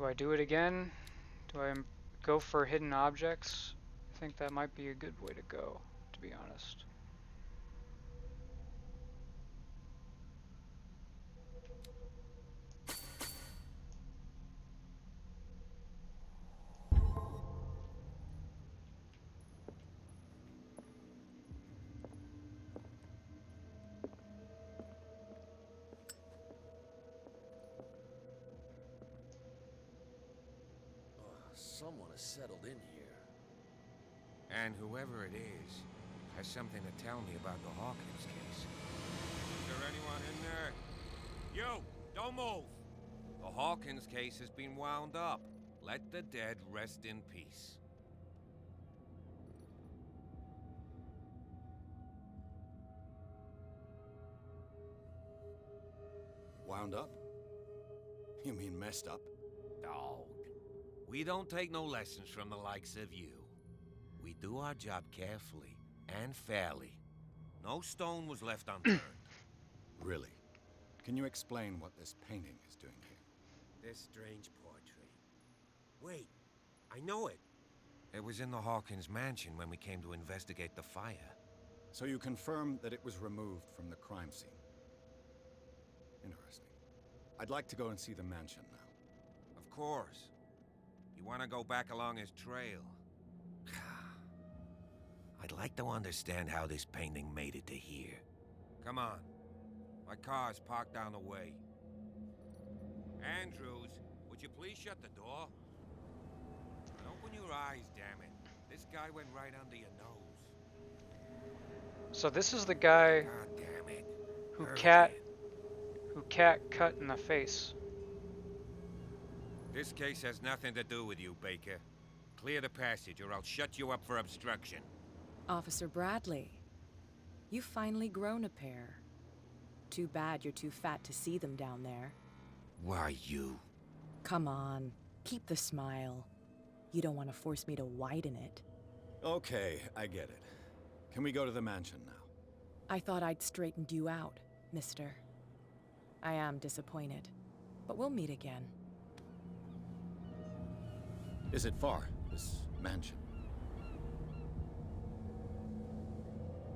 Do I do it again? Do I go for hidden objects? I think that might be a good way to go, to be honest. Someone has settled in here. And whoever it is has something to tell me about the Hawkins case. Is there anyone in there? You! Don't move! The Hawkins case has been wound up. Let the dead rest in peace. Wound up? You mean messed up? Dog. We don't take no lessons from the likes of you. We do our job carefully and fairly. No stone was left unturned. Really? Can you explain what this painting is doing here? This strange portrait. Wait, I know it. It was in the Hawkins mansion when we came to investigate the fire. So you confirm that it was removed from the crime scene? Interesting. I'd like to go and see the mansion now. Of course. You want to go back along his trail? I'd like to understand how this painting made it to here. Come on. My car's parked down the way. Andrews, would you please shut the door? And open your eyes, damn it. This guy went right under your nose. So this is the guy God damn it. who Hurry. Cat cut in the face. This case has nothing to do with you, Baker. Clear the passage or I'll shut you up for obstruction. Officer Bradley, you've finally grown a pair. Too bad you're too fat to see them down there. Why, you? Come on, keep the smile. You don't want to force me to widen it. Okay, I get it. Can we go to the mansion now? I thought I'd straightened you out, mister. I am disappointed, but we'll meet again. Is it far, this mansion?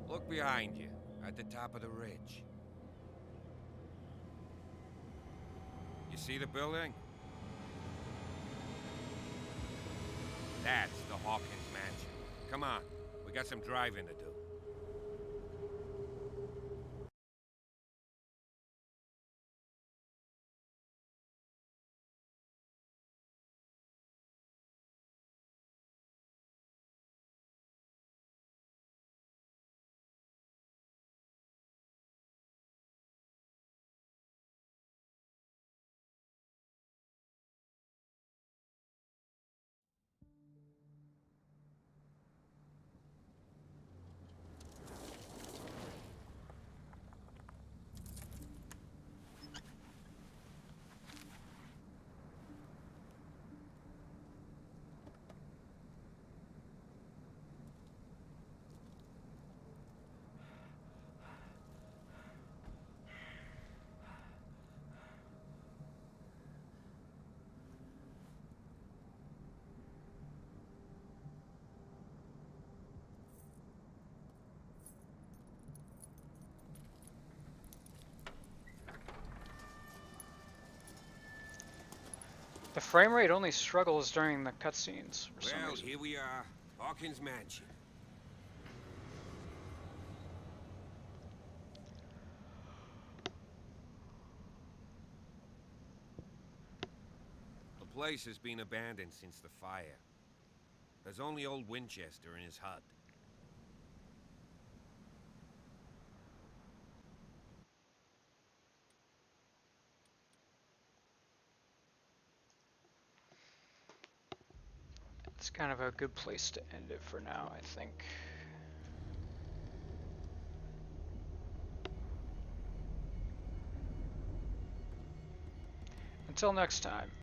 Look behind you, at the top of the ridge. You see the building? That's the Hawkins mansion. Come on, we got some driving to do. The frame rate only struggles during the cutscenes for some Well, reason. here we are, Hawkins mansion. The place has been abandoned since the fire. There's only old Winchester in his hut. It's kind of a good place to end it for now, I think. Until next time.